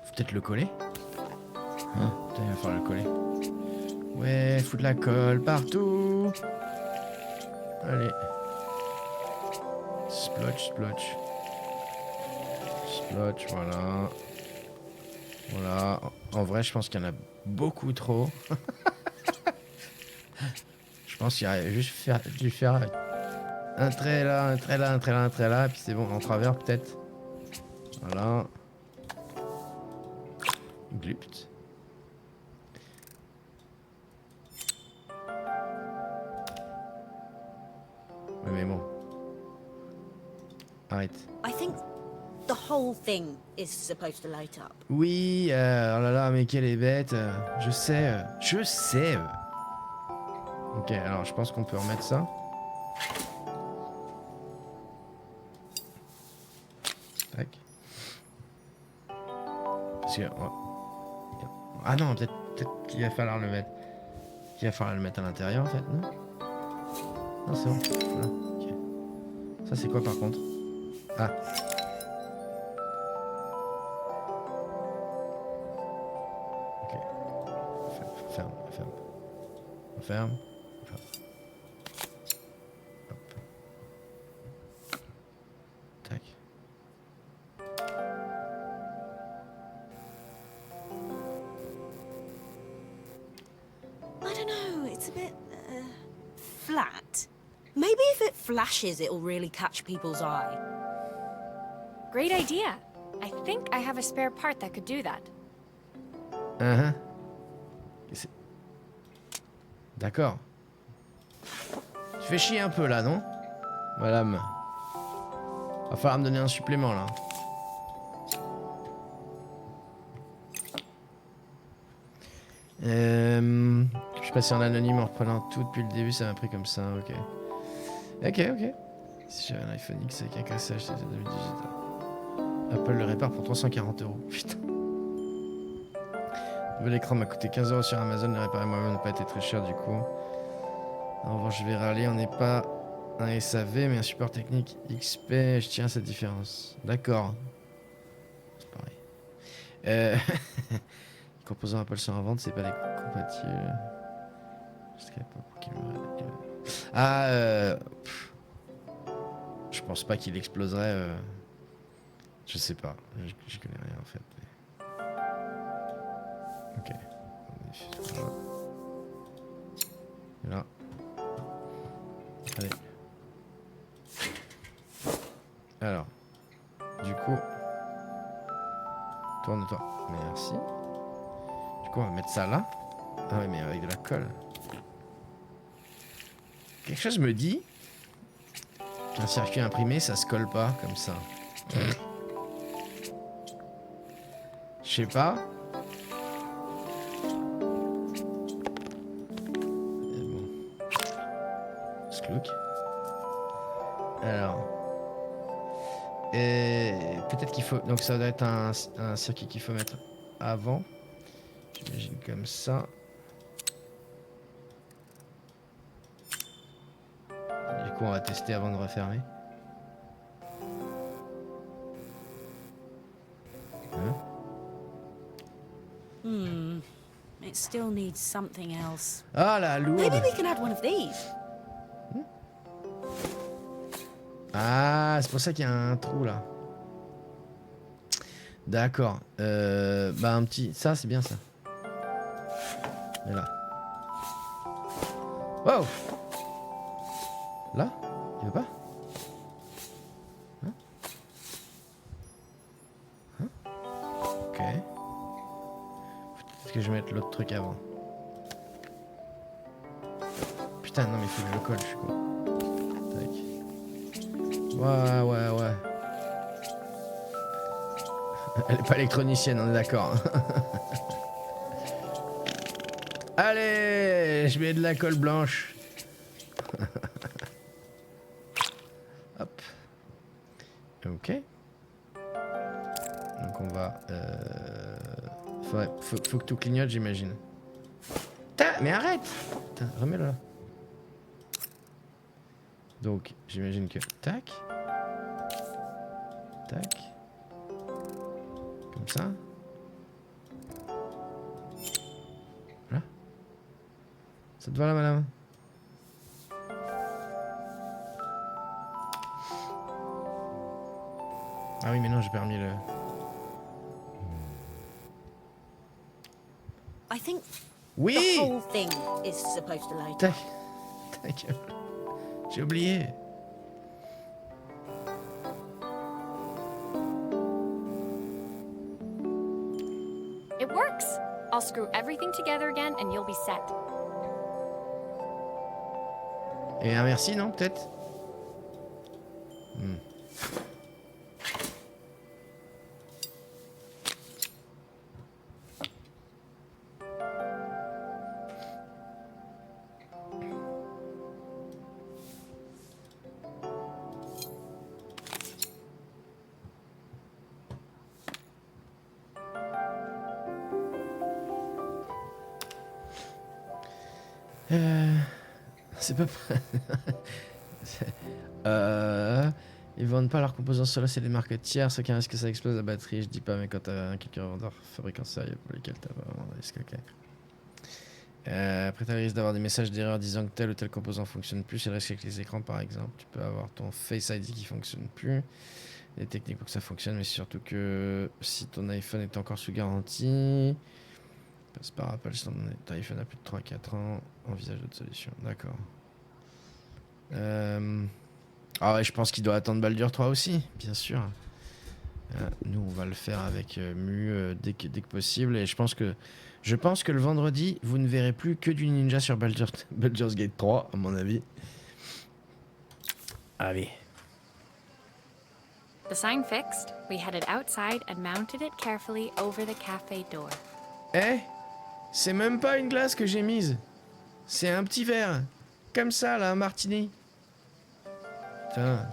Faut peut-être le coller. Ah, putain, il va falloir le coller. Ouais, foutre la colle partout. Allez. Splotch, splotch. Splotch, voilà. Voilà. En vrai, je pense qu'il y en a beaucoup trop. Je pense qu'il y a juste dû faire un trait là, un trait là, un trait là, un trait là, et puis c'est bon, en travers peut-être. Voilà. Glupt. Ouais, mais bon. Arrête.
I think the whole thing is supposed to light up.
Oui, oh là là, mais quelle est bête. Je sais, je sais. Ok, alors je pense qu'on peut remettre ça. Tac. Parce que... Ah non, peut-être qu'il va falloir le mettre. Qu'il va falloir le mettre à l'intérieur en fait, non? Non, c'est bon. Voilà. Ok. Ça c'est quoi par contre? Ah. Ok. Ferme. On ferme. Hop. Tac.
I don't know, it's a bit flat. Maybe if it flashes, it'll really catch people's eye.
Great idea. I think I have a spare part that could do that.
D'accord. Tu fais chier un peu là, non? Madame. Va falloir me donner un supplément là. Je suis passé en anonyme en reprenant tout depuis le début, ça m'a pris comme ça, ok. Ok. Si j'avais un iPhone X avec un cassage, c'était 2018. Apple le répare pour 340 €. Putain. Le nouvel écran m'a coûté 15 € sur Amazon, le réparer moi-même n'a pas été très cher du coup. En revanche, je vais râler, on n'est pas un SAV mais un support technique XP, je tiens à cette différence. D'accord. C'est pareil. Les composants Apple sont en vente, c'est pas les compatibles. Je pense pas qu'il exploserait. Je sais pas, je connais rien en fait. Ok. Là. Allez. Alors. Du coup. Tourne-toi. Merci. Du coup, on va mettre ça là. Ah ouais, mais avec de la colle. Quelque chose me dit qu'un circuit imprimé, ça se colle pas comme ça. Je sais pas. Sklouk. Alors. Peut-être qu'il faut... Donc ça doit être un circuit qu'il faut mettre avant. J'imagine comme ça. Du coup on va tester avant de refermer.
It still needs something else.
Ah la lourde.
Maybe we can add one of these.
Ah, c'est pour ça qu'il y a un trou là. D'accord. Bah un petit... Ça c'est bien ça. Et là. Wow. Là? Il veut pas? Hein? Ok. Peut-être que je vais mettre l'autre truc avant. Putain, non mais il faut que je le colle, je suis con. Tac. Ouais. Elle est pas électronicienne, on est d'accord. Allez, je mets de la colle blanche. Hop. Ok. Donc on va... Faut que tout clignote, j'imagine. Mais arrête! Putain, remets-le là. Donc, j'imagine que... Tac. Tac. Comme ça. Voilà. Ça te va là, madame? Ah oui, mais non, j'ai permis le...
I think
Oui!
the whole thing is supposed to light up.
Ta gueule. J'ai oublié.
It It works! I'll screw everything together again and you'll be set.
Et un merci, non, peut-être? C'est pas... Ils vendent pas leurs composants solo, c'est des marques tiers, aucun risque que ça explose la batterie, je dis pas, mais quand t'as quelques revendeurs fabricants sérieux pour lesquels t'as pas vraiment de risque, ok. Après t'as le risque d'avoir des messages d'erreur disant que tel ou tel composant fonctionne plus, c'est le risque avec les écrans par exemple, tu peux avoir ton Face ID qui fonctionne plus, des techniques pour que ça fonctionne, mais surtout que si ton iPhone est encore sous garantie, passe par Apple, si ton iPhone a plus de 3-4 ans, envisage d'autres solutions, d'accord. Ah ouais, je pense qu'il doit attendre Baldur 3 aussi, bien sûr. Nous, on va le faire avec Mu dès que possible. Et je pense que le vendredi, vous ne verrez plus que du ninja sur Baldur's Gate 3, à mon avis. Allez.
The sign fixed, we headed outside and mounted it carefully over the cafe door.
Eh, c'est même pas une glace que j'ai mise. C'est un petit verre. Comme ça, là, un martini. Putain.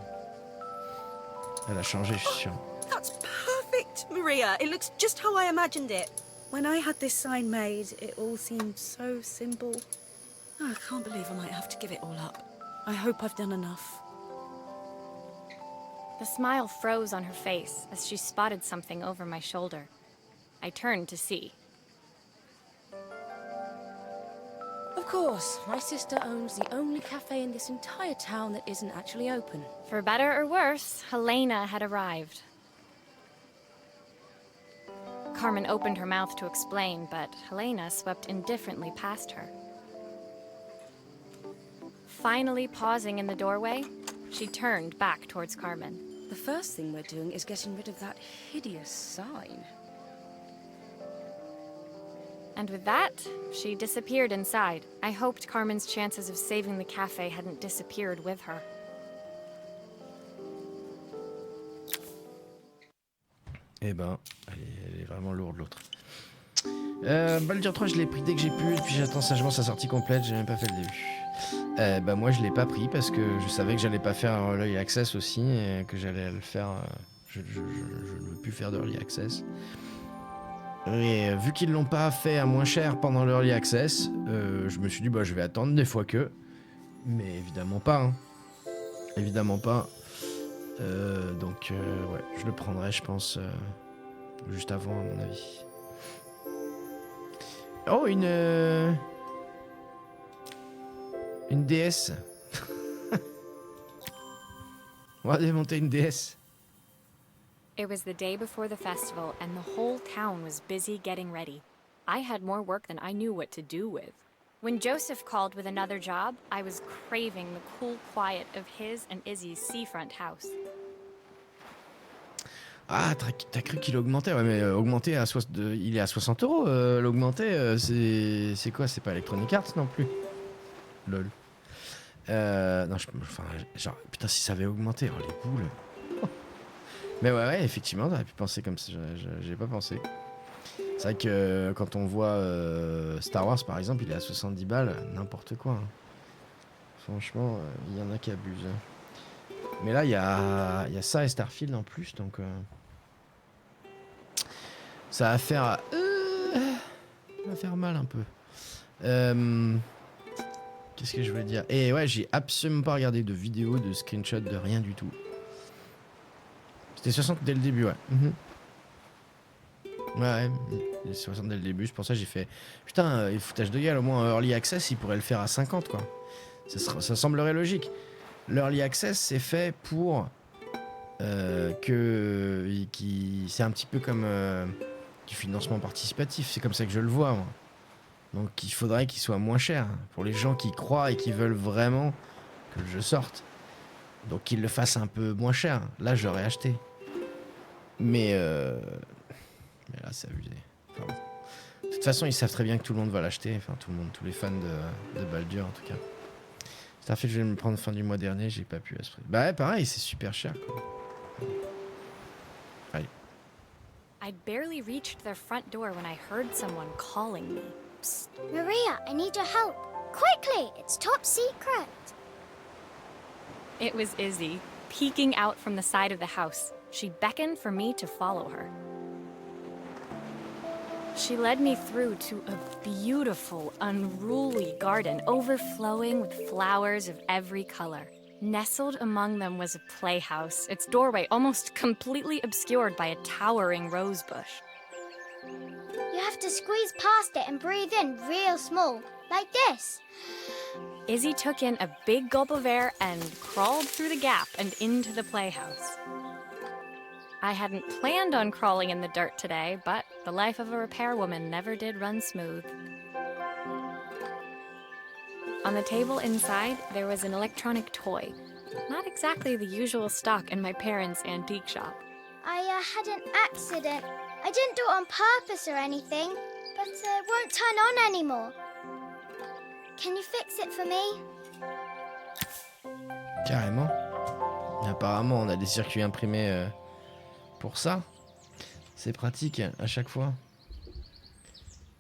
Elle a changé, je suis sûr.
That's perfect, Maria. It looks just how I imagined it. When I had this sign made, it all seemed so simple. Oh, I can't believe I might have to give it all up. I hope I've done enough.
The smile froze on her face as she spotted something over my shoulder. I turned to see.
Of course, my sister owns the only cafe in this entire town that isn't actually open.
For better or worse, Helena had arrived. Carmen opened her mouth to explain, but Helena swept indifferently past her. Finally pausing in the doorway, she turned back towards Carmen.
The first thing we're doing is getting rid of that hideous sign.
And with that, she disappeared inside. I hoped Carmen's chances of saving the cafe hadn't disappeared with her.
Eh ben, elle est vraiment lourde l'autre. Baldur 3, je l'ai pris dès que j'ai pu, puis j'attends sagement sa sortie complète, j'ai même pas fait le début. Bah moi je l'ai pas pris parce que je savais que j'allais pas faire l'Early Access aussi, et que j'allais le faire... je ne veux plus faire d'Early Access. Et vu qu'ils l'ont pas fait à moins cher pendant l'Early Access, je me suis dit bah je vais attendre des fois que... Mais évidemment pas, hein. Évidemment pas. Donc ouais, je le prendrai je pense juste avant à mon avis. Oh une DS. On va démonter une DS.
It was the day before the festival, and the whole town was busy getting ready. I had more work than I knew what to do with. When Joseph called with another job, I was craving the cool quiet of his and Izzy's seafront house.
Ah, t'as cru qu'il augmentait? Ouais, mais augmenté à il est à 60 €. L'augmenté, c'est quoi? C'est pas Electronic Arts non plus. Lol. Non, enfin, genre, putain, si ça avait augmenté, oh les boules. Mais ouais, effectivement, t'aurais pu penser comme ça, j'ai pas pensé. C'est vrai que quand on voit Star Wars par exemple, il est à 70 balles, n'importe quoi. Hein. Franchement, il y en a qui abusent. Mais là, il y a ça et Starfield en plus, donc ça va faire mal un peu. Qu'est-ce que je voulais dire? Et ouais, j'ai absolument pas regardé de vidéo, de screenshot, de rien du tout. C'était 60 dès le début, ouais. Ouais, 60 dès le début, c'est pour ça que j'ai fait... Putain, foutage de gueule, au moins Early Access, il pourrait le faire à 50, quoi. Ça semblerait logique. L'Early Access, c'est fait pour... c'est un petit peu comme du financement participatif, c'est comme ça que je le vois, moi. Donc il faudrait qu'il soit moins cher, pour les gens qui croient et qui veulent vraiment que le jeu sorte. Donc qu'ils le fassent un peu moins cher. Là, j'aurais acheté. Mais là, c'est abusé. Enfin, bon. De toute façon, ils savent très bien que tout le monde va l'acheter. Enfin, tout le monde, tous les fans de Baldur en tout cas. Starfield, je vais me prendre fin du mois dernier, j'ai pas pu à ce prix. Bah ouais, pareil, c'est super cher quoi. Allez.
I'd barely reached their front door when I heard someone calling me.
Psst, Maria, I need your help. Quickly, it's top secret.
It was Izzy, peeking out from the side of the house. She beckoned for me to follow her. She led me through to a beautiful, unruly garden overflowing with flowers of every color. Nestled among them was a playhouse, its doorway almost completely obscured by a towering rose bush.
You have to squeeze past it and breathe in real small, like this.
Izzy took in a big gulp of air and crawled through the gap and into the playhouse. I hadn't planned on crawling in the dirt today, but the life of a repairwoman never did run smooth. On the table inside, there was an electronic toy. Not exactly the usual stock in my parents' antique shop.
I had an accident. I didn't do it on purpose or anything, but it won't turn on anymore. Can you fix it for me?
Carrément. Apparemment, on a des circuits imprimés pour ça. C'est pratique à chaque fois.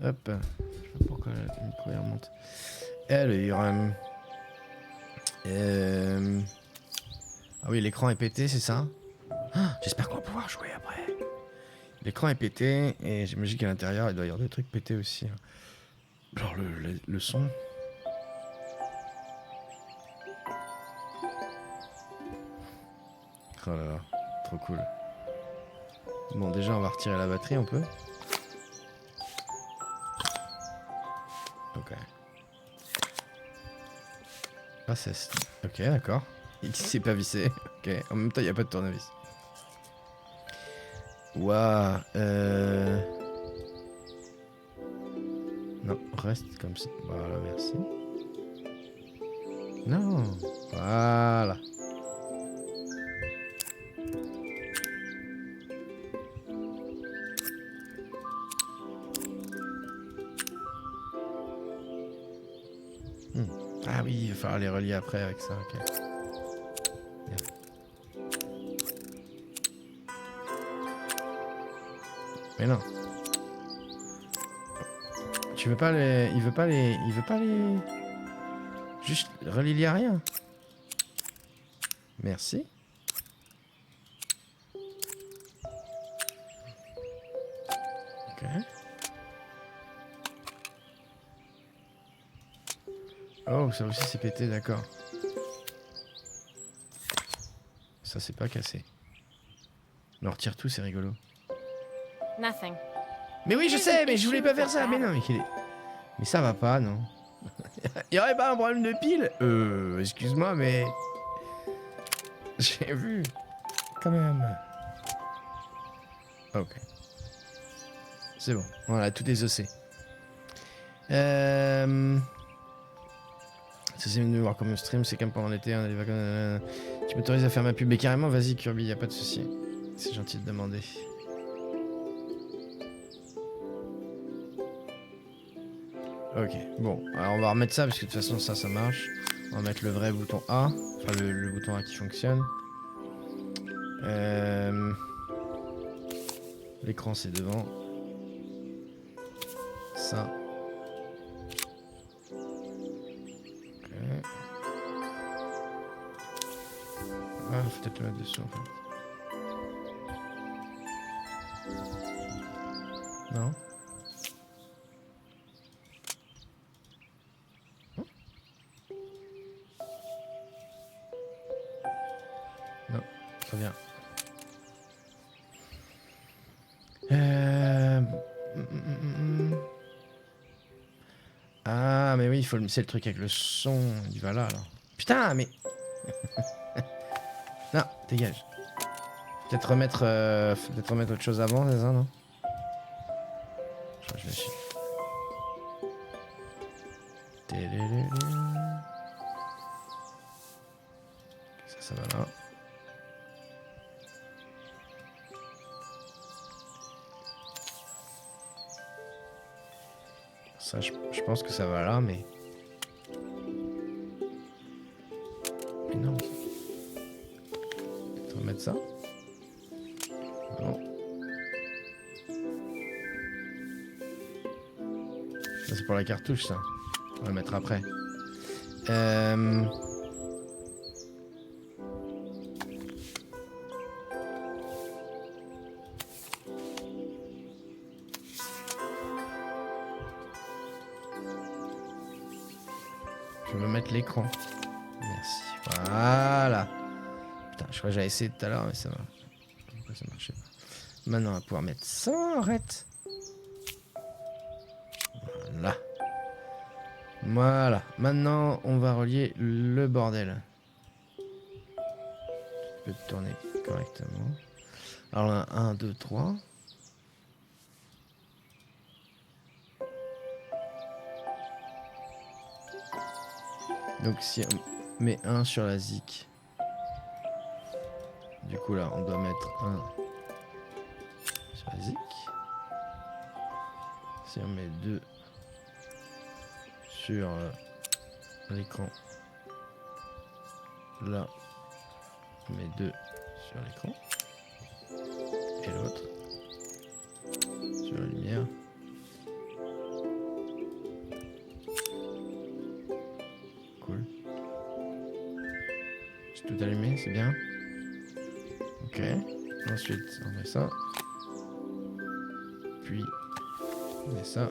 Hop. Je sais pas pourquoi le micro il remonte. Ah oui, l'écran est pété, c'est ça? Ah, j'espère qu'on va pouvoir jouer après. L'écran est pété et j'imagine qu'à l'intérieur, il doit y avoir des trucs pétés aussi. Genre le son. Oh là là, trop cool. Bon, déjà, on va retirer la batterie, on peut. Ok. Ah, c'est... Ok, d'accord. Il s'est pas vissé. Ok, en même temps, il n'y a pas de tournevis. Waouh. Non, reste comme ça. Voilà, merci. Non. Voilà. Ah oui, il va falloir les relier après avec ça, ok. Bien. Mais non. Tu veux pas les... Il veut pas les... Juste relier à rien. Merci. Ok. Oh, ça aussi c'est pété, d'accord. Ça c'est pas cassé. Mais on retire tout, c'est rigolo.
Nothing.
Mais oui, je sais, mais je voulais pas faire ça. Mais non, mais ça va pas, non. Il y aurait pas un problème de pile? Excuse-moi, mais... J'ai vu. Quand même. Ok. C'est bon, voilà, tout désossé. Ça c'est venu voir comme stream, c'est comme pendant l'été, on a des vacances. Tu m'autorises à faire ma pub? Mais carrément, vas-y Kirby, y a pas de souci. C'est gentil de demander. Ok, bon, alors on va remettre ça parce que de toute façon ça marche. On va mettre le vrai bouton A, enfin le bouton A qui fonctionne. L'écran c'est devant. Ça. Ah, faut peut-être le mettre dessus en fait. Non. Non, très bien. Ah, mais oui, il faut le... c'est le truc avec le son. Il va là, alors. Putain, mais... Non, dégage. Peut-être remettre autre chose avant, c'est ça, non? Je crois que je vais chier. Ça va là. Ça, je pense que ça va là, mais... Mais non. On va mettre ça. Non. Ça, c'est pour la cartouche, ça. On va le mettre après. Je vais me mettre l'écran. Merci. Voilà. Putain, je crois que j'avais essayé tout à l'heure, mais ça va. Pourquoi ça marchait pas? Maintenant, on va pouvoir mettre ça. Arrête. Voilà. Voilà. Maintenant, on va relier le bordel. Tu peux te tourner correctement. Alors là, 1, 2, 3. Donc si on met 1 sur la zik, du coup là on doit mettre 1 sur la zik. Si on met 2 sur l'écran, là on met 2 sur l'écran. Et l'autre sur la lumière. Cool. J'ai tout allumé, c'est bien. Ok. Ensuite, on met ça. Puis, on met ça.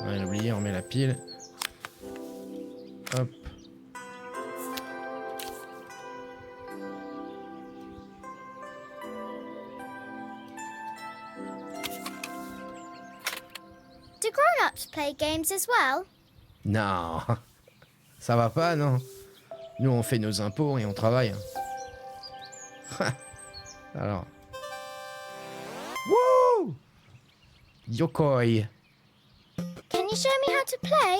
On va l'oublier, on met la pile. Hop.
Do grown-ups play games as well?
Non. Ça va pas, non. Nous, on fait nos impôts et on travaille. Alors. Wouh! Yokoi.
Can you show me how to play?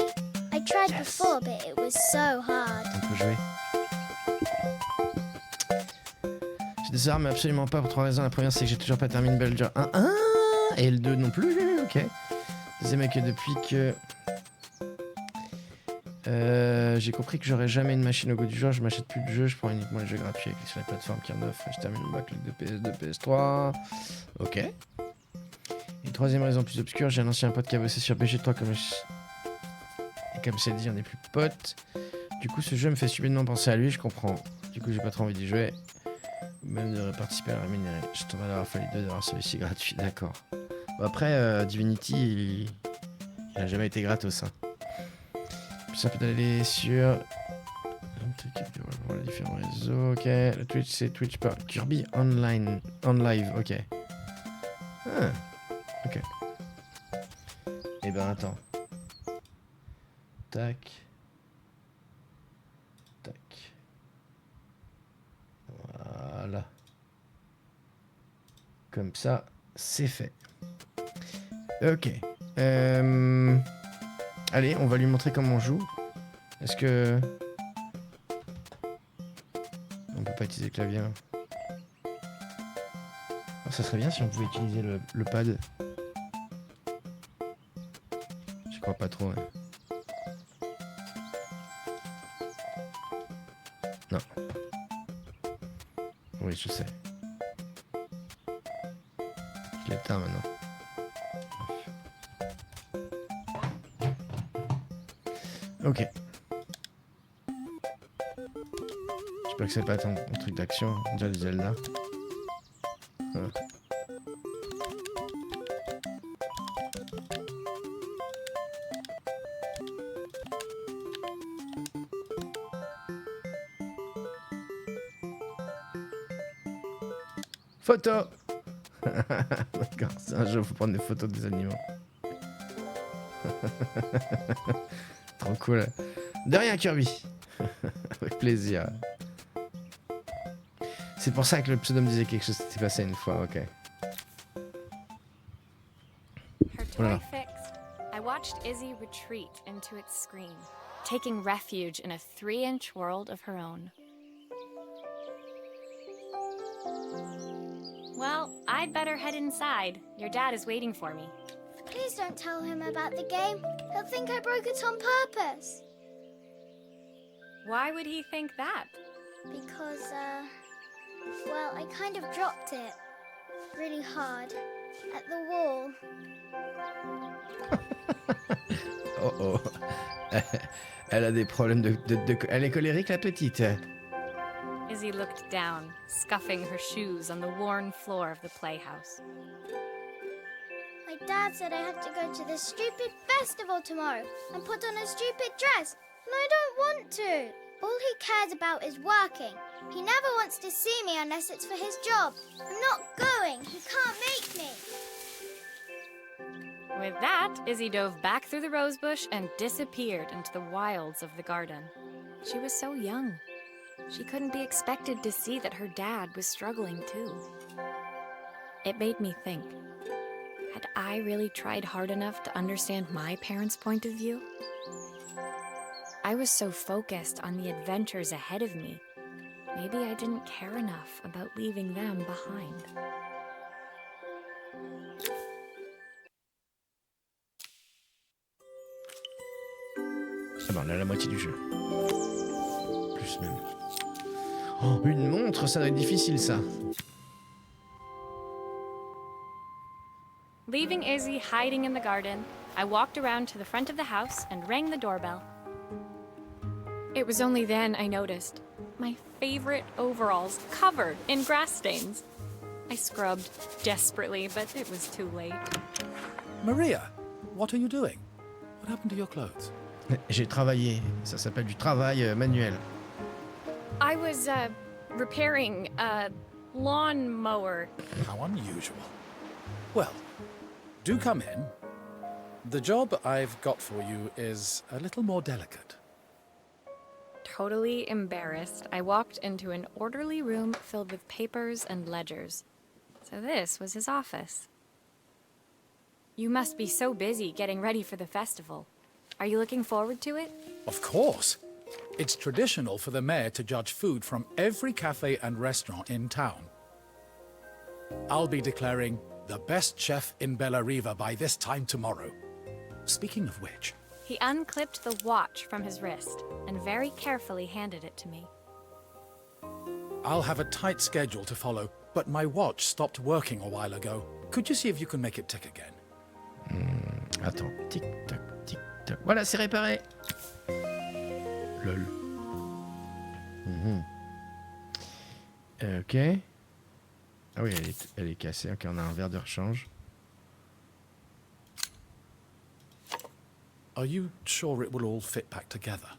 I tried before, but it was so hard.
On peut jouer. J'ai des armes, mais absolument pas pour 3 raisons. La première, c'est que j'ai toujours pas terminé Belger 1. Et le 2 non plus. Ok. Deuxième, que depuis que... j'ai compris que j'aurais jamais une machine au goût du jour. Je m'achète plus de jeux, je prends uniquement les jeux gratuits sur les plateformes qui en offrent. Je termine le backlog de PS2, PS3. Ok. Et troisième raison plus obscure, j'ai un ancien pote qui a bossé sur BG3 comme c'est dit, on n'est plus potes. Du coup, ce jeu me fait subitement penser à lui, je comprends. Du coup, j'ai pas trop envie d'y jouer. Même de participer à la rémunérer. Je t'en avoir fallu 2 d'avoir celui-ci gratuit, d'accord. Bon, après, Divinity, il a jamais été gratos, hein. Plus simple d'aller sur les différents réseaux. Ok, le Twitch c'est Twitch par Kirby Online, on live. Ok. Ah, ok. Et ben attends. Tac. Tac. Voilà. Comme ça, c'est fait. Ok. Allez, on va lui montrer comment on joue. Est-ce que... On peut pas utiliser le clavier. Hein. Oh, ça serait bien si on pouvait utiliser le pad. Je crois pas trop. Hein. Non. Oui, je sais. Je l'éteins maintenant. Ok. J'espère que c'est pas ton truc d'action. Déjà le Zelda. Voilà. Photo. D'accord, c'est un jeu où il faut prendre des photos des animaux. Trop cool. De rien, Kirby. Avec plaisir. C'est pour ça que le pseudo me disait quelque chose qui s'était passé une fois, ok.
Her
Voilà.
toy fixed, I watched Izzy retreat into its screen, taking refuge in a 3-inch world of her own. Well, I'd better head inside. Your dad is waiting for me.
Please don't tell him about the game. He'll think I broke it on purpose.
Why would he think that?
Because, well, I kind of dropped it really hard at the wall.
Oh oh. Elle a des problèmes Elle est colérique, la petite.
Izzy looked down, scuffing her shoes on the worn floor of the playhouse.
My dad said I have to go to this stupid festival tomorrow and put on a stupid dress, and I don't want to. All he cares about is working. He never wants to see me unless it's for his job. I'm not going. He can't make me.
With that, Izzy dove back through the rosebush and disappeared into the wilds of the garden. She was so young. She couldn't be expected to see that her dad was struggling too. It made me think, had I really tried hard enough to understand my parents' point of view? I was so focused on the adventures ahead of me. Maybe I didn't care enough about leaving them behind.
Ah ben, on a la moitié du jeu. Plus même. Oh, une montre, ça doit être difficile, ça.
Leaving Izzy hiding in the garden, I walked around to the front of the house and rang the doorbell. It was only then I noticed my favorite overalls covered in grass stains. I scrubbed desperately, but it was too late.
Maria, what are you doing? What happened to your clothes?
J'ai travaillé. Ça s'appelle du travail manuel.
I was, repairing a lawnmower.
How unusual. Well, do come in. The job I've got for you is a little more delicate.
Totally embarrassed, I walked into an orderly room filled with papers and ledgers. So this was his office. You must be so busy getting ready for the festival. Are you looking forward to it?
Of course. It's traditional for the mayor to judge food from every cafe and restaurant in town. I'll be declaring the best chef in Bella Riva by this time tomorrow. Speaking of which...
He unclipped the watch from his wrist and very carefully handed it to me.
I'll have a tight schedule to follow, but my watch stopped working a while ago. Could you see if you can make it tick again?
Attends. Tic-tac, tic-tac. Voilà, c'est réparé. Lol. Ok. Ah oui, elle est cassée. Ok, on a un verre de rechange.
Are you sure it will all fit back together?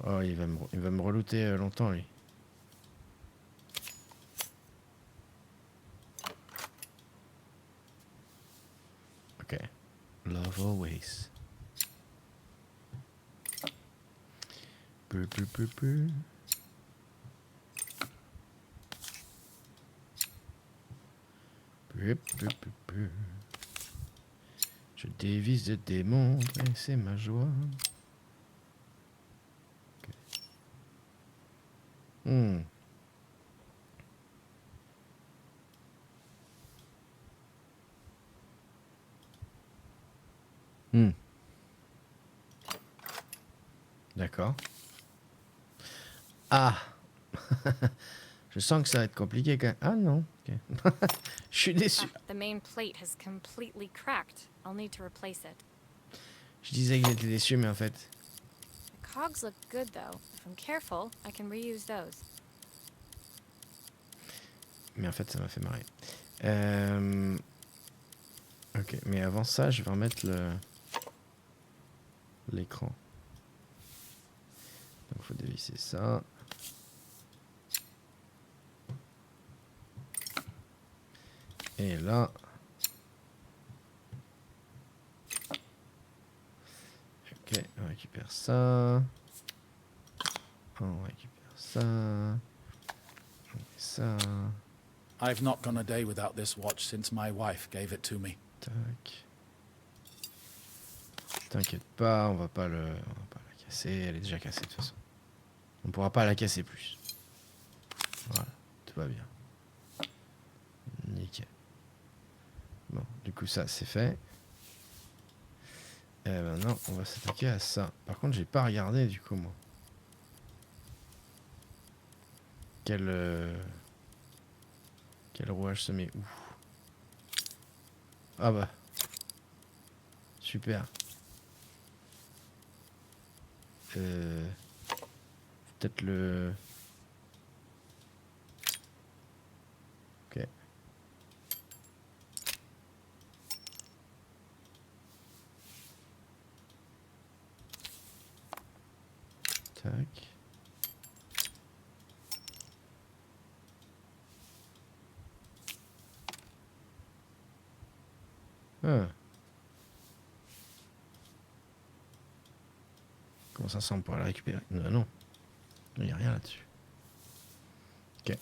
Oh, il va me relooter longtemps, lui. Ok. Love always. Je dévisse de démons et c'est ma joie. Okay. D'accord. Ah. Je sens que ça va être compliqué quand même. Ah non. Okay. Je suis déçu.
The main plate has completely cracked. I'll need to replace it.
Je disais que j'étais déçu, mais en fait...
The cogs look good though. If I'm careful, I can reuse those.
Mais en fait, ça m'a fait marrer. Ok, mais avant ça, je vais remettre l'écran. Donc, il faut dévisser ça. Et là... Ok, on récupère ça. On récupère ça. On fait ça.
I've not gone a day without this watch since my wife gave it to me.
Tac. T'inquiète pas, on va pas la casser. Elle est déjà cassée de toute façon. On pourra pas la casser plus. Voilà, tout va bien. Du coup, ça, c'est fait. Et maintenant, on va s'attaquer à ça. Par contre, j'ai pas regardé, du coup, moi. Quel rouage se met où? Ah bah. Super. Peut-être le... Ok. Tac. Ah. Comment ça on pourra la récupérer? Non. Il n'y a rien là-dessus. Ok.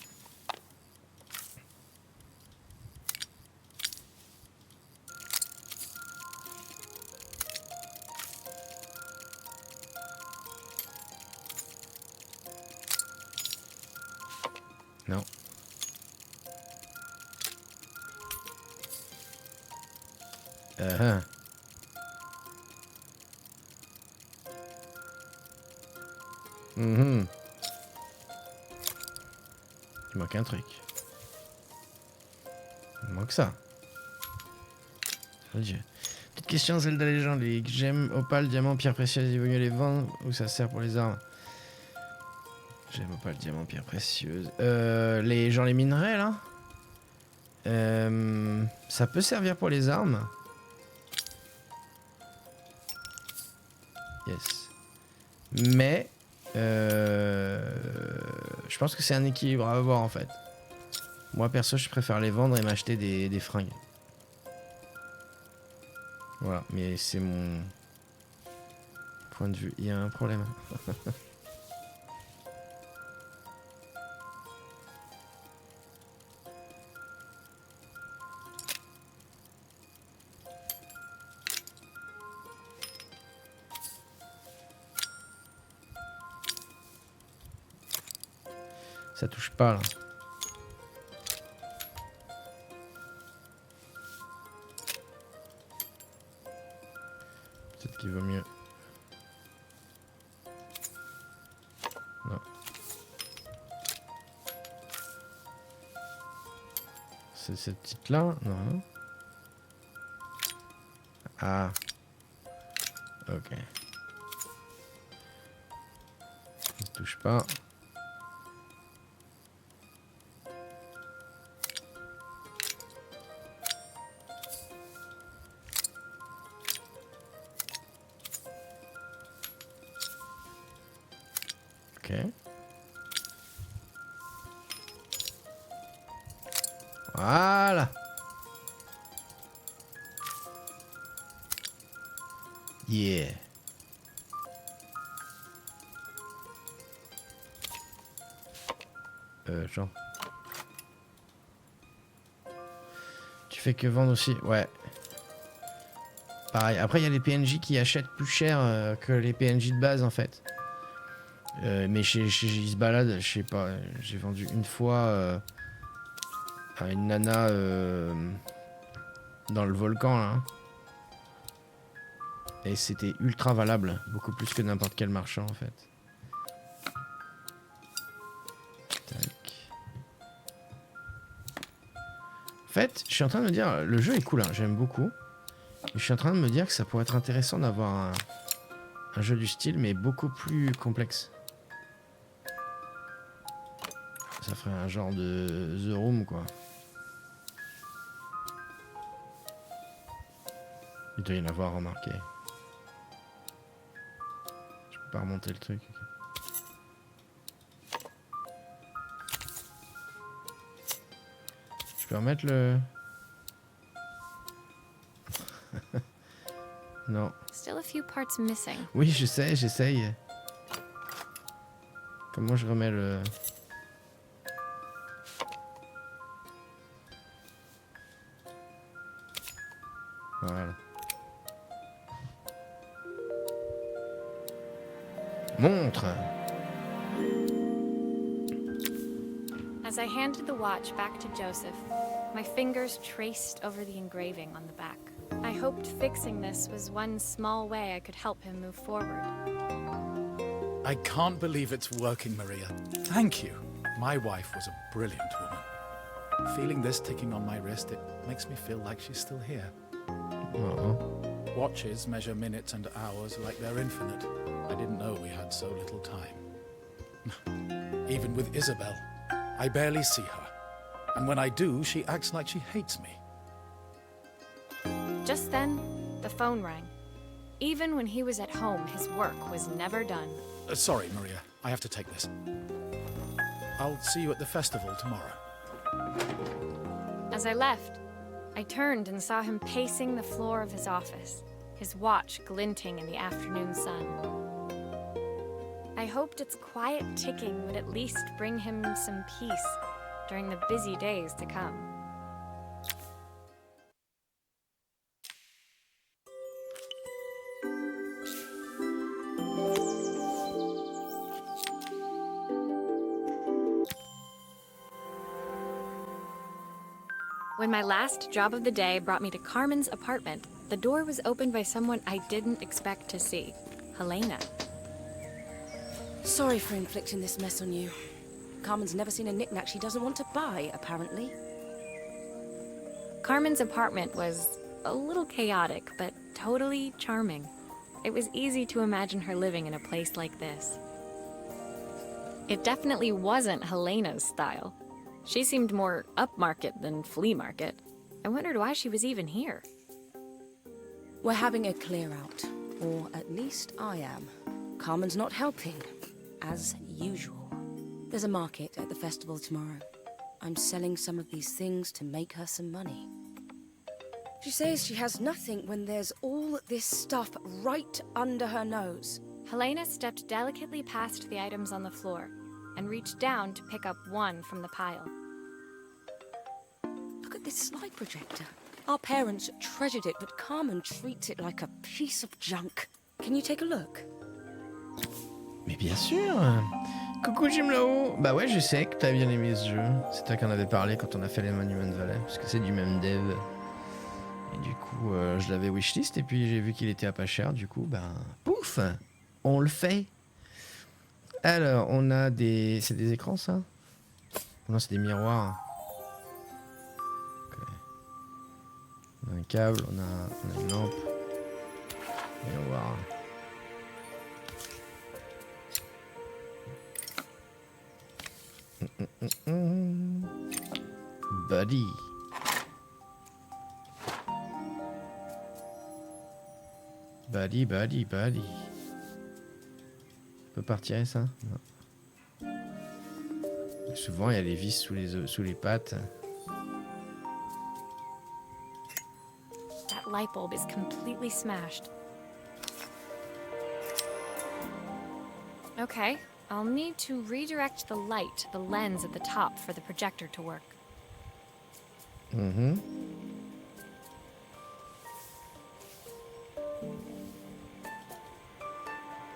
Non. Il manque un truc. Il manque ça. Oh Dieu. Petite question, Zelda Legend. Les gemmes, opales, diamants, pierres précieuses, il vaut mieux les vendre ou ça sert pour les armes? Gemmes, opales, diamants, pierres précieuses. Les minerais là. Ça peut servir pour les armes. Yes. Mais je pense que c'est un équilibre à avoir en fait. Moi perso je préfère les vendre et m'acheter des fringues. Voilà, mais c'est mon point de vue. Il y a un problème. Ça touche pas là. Peut-être qu'il vaut mieux. Non. C'est cette petite là? Non. Ah. Ok. Ça touche pas. Ok. Voilà. Yeah. Genre. Tu fais que vendre aussi? Ouais. Pareil. Après, il y a les PNJ qui achètent plus cher que les PNJ de base en fait. Mais ils se baladent, je sais pas. J'ai vendu une fois à une nana dans le volcan là. Et c'était ultra valable. Beaucoup plus que n'importe quel marchand en fait. Tac. En fait, je suis en train de me dire, le jeu est cool, hein, j'aime beaucoup. Et je suis en train de me dire que ça pourrait être intéressant d'avoir un jeu du style, mais beaucoup plus complexe. Ça ferait un genre de The Room, quoi. Il doit y en avoir, remarqué. Je peux pas remonter le truc. Okay. Je peux remettre le... Non.
Still a few parts missing.
Oui, je sais, j'essaye. Comment je remets le... Voilà. Montre.
As I handed the watch back to Joseph, my fingers traced over the engraving on the back. I hoped fixing this was one small way I could help him move forward.
I can't believe it's working, Maria. Thank you. My wife was a brilliant woman. Feeling this ticking on my wrist, it makes me feel like she's still here.
Oh.
Watches measure minutes and hours like they're infinite. I didn't know we had so little time. Even with Isabel, I barely see her. And when I do, she acts like she hates me.
Just then, the phone rang. Even when he was at home, his work was never done.
Sorry, Maria. I have to take this. I'll see you at the festival tomorrow.
As I left, I turned and saw him pacing the floor of his office, his watch glinting in the afternoon sun. I hoped its quiet ticking would at least bring him some peace during the busy days to come. When my last job of the day brought me to Carmen's apartment, the door was opened by someone I didn't expect to see, Helena.
Sorry for inflicting this mess on you. Carmen's never seen a knick-knack she doesn't want to buy, apparently.
Carmen's apartment was a little chaotic, but totally charming. It was easy to imagine her living in a place like this. It definitely wasn't Helena's style. She seemed more upmarket than flea market. I wondered why she was even here.
We're having a clear-out, or at least I am. Carmen's not helping, as usual. There's a market at the festival tomorrow. I'm selling some of these things to make her some money. She says she has nothing when there's all this stuff right under her nose.
Helena stepped delicately past the items on the floor and reached down to pick up one from the pile.
Look at this slide projector. Our parents treasured it, but Carmen treats it like a piece of junk. Can you take a look?
Mais bien sûr. Coucou Jim Lao. Bah ouais, je sais que t'as bien aimé ce jeu. C'est toi qui en avais parlé quand on a fait les Monument Valley, parce que c'est du même dev. Et du coup, je l'avais wishlist et puis j'ai vu qu'il était à pas cher. Du coup, ben pouf, on le fait. Alors, on a des... C'est des écrans, ça? Non, c'est des miroirs. Ok. On a un câble, on a une lampe. Miroir. Buddy. Buddy. On peut pas retirer ça? Non. Et souvent, il y a les vis sous les pattes.
That light bulb is completely smashed. Okay, I'll need to redirect the light to the lens at the top for the projector to work.
Mhm.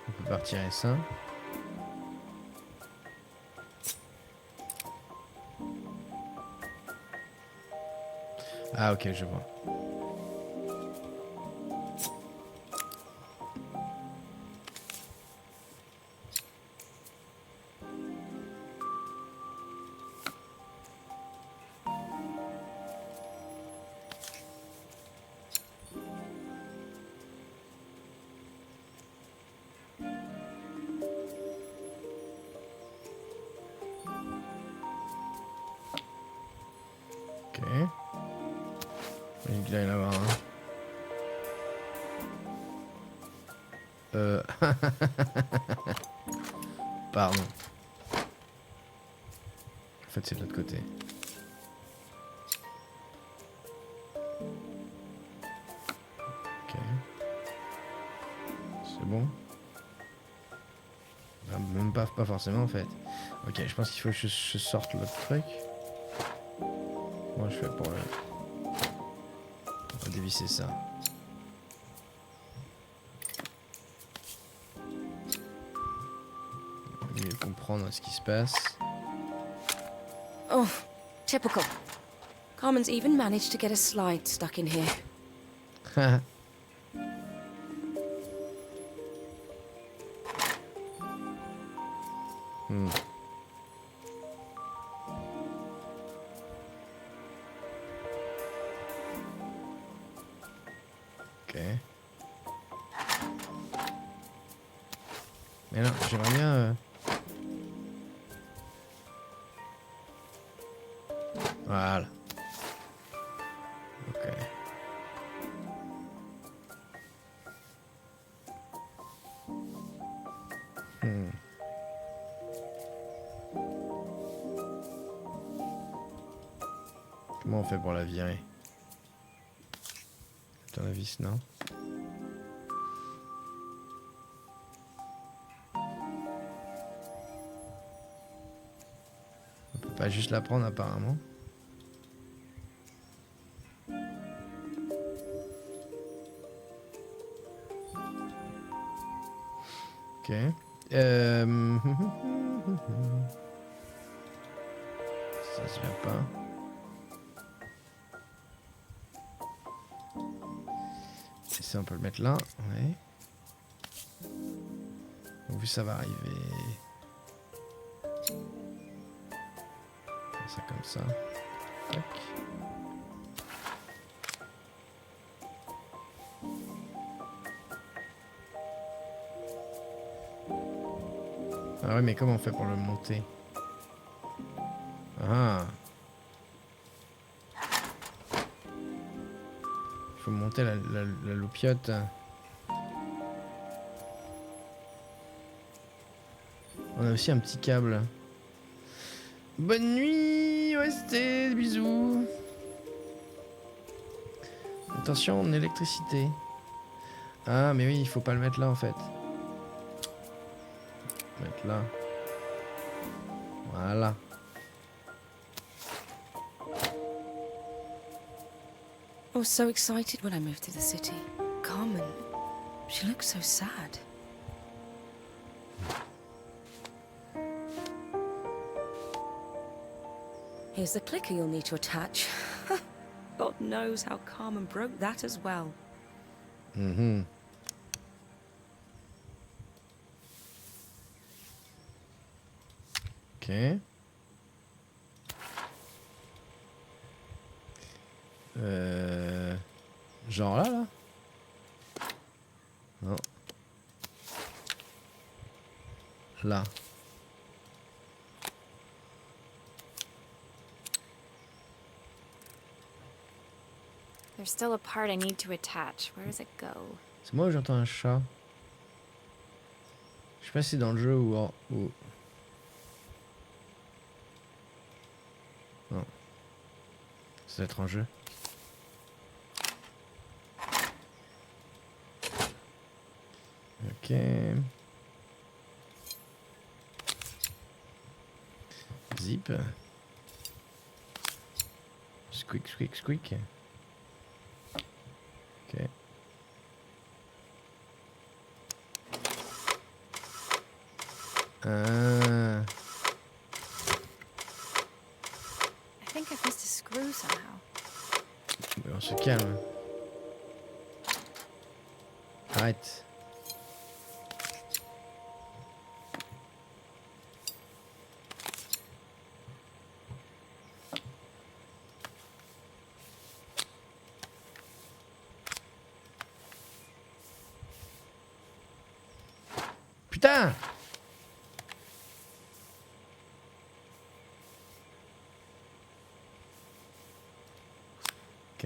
On peut pas retirer ça. Ah ok, je vois. Ok. Il doit y en avoir un. Pardon. En fait, c'est de l'autre côté. Ok. C'est bon. Ah, même pas forcément en fait. Ok, je pense qu'il faut que je sorte l'autre truc. Moi je fais pour le... On va dévisser ça. Mieux comprendre ce qui se passe.
Oh, typical. Carmen's even managed to get a slide stuck in here.
Ok. Mais non, j'aimerais bien... Voilà. Ok. Comment on fait pour la virer? Dans la vis, non? On peut pas juste la prendre apparemment. Ok. Ça se vient pas. Et ça, on peut le mettre là. Ouais. Donc, vu ça va arriver. Faire ça comme ça. Tac. Ah ouais, mais comment on fait pour le monter? Ah. Il faut monter la loupiote. On a aussi un petit câble. Bonne nuit, OST, bisous. Attention, électricité. Ah, mais oui, il faut pas le mettre là en fait. Mettre là. Voilà.
I was so excited when I moved to the city. Carmen, she looks so sad. Here's the clicker you'll need to attach. God knows how Carmen broke that as well.
Mm-hmm. Ok. Genre là, là? Non. Là.
There's still a part I need to attach. Where does it go?
C'est moi où j'entends un chat. Je sais pas si c'est dans le jeu ou... Non. Ça doit être en jeu. Ok. Zip. Squeak, squeak, squeak. Ok. Ah.
I think I've missed a screw somehow.
Mais on se calme. Arrête. Putain! Ok.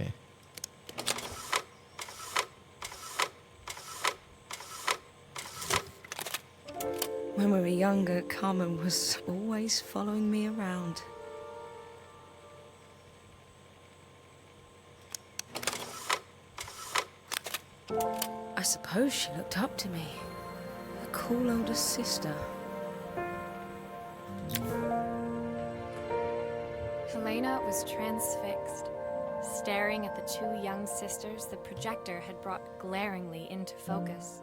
When we were younger, Carmen was always following me around. I suppose she looked up to me. A cool older sister.
Helena was transfixed, staring at the two young sisters the projector had brought glaringly into focus.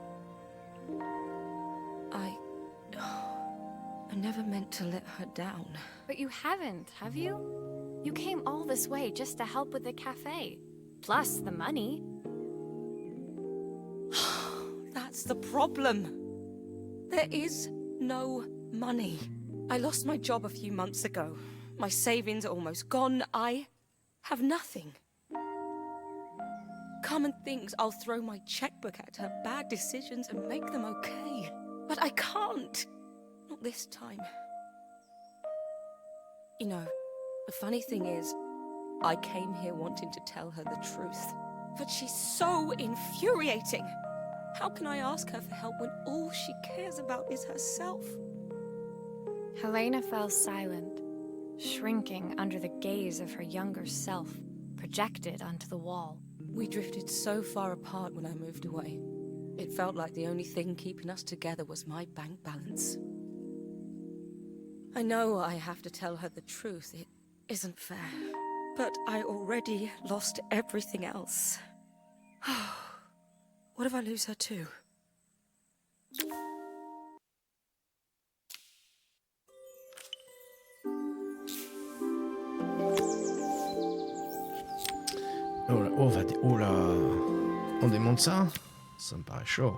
I never meant to let her down.
But you haven't, have you? You came all this way just to help with the cafe. Plus the money.
That's the problem. There is no money. I lost my job a few months ago. My savings are almost gone. I have nothing. Carmen thinks I'll throw my checkbook at her bad decisions and make them okay. But I can't. Not this time. You know, the funny thing is, I came here wanting to tell her the truth. But she's so infuriating. How can I ask her for help when all she cares about is herself?
Helena fell silent, shrinking under the gaze of her younger self, projected onto the wall.
We drifted so far apart when I moved away. It felt like the only thing keeping us together was my bank balance. I know I have to tell her the truth. It isn't fair. But I already lost everything else. What if I lose her too?
Oh là, on démonte ça? Ça me paraît chaud.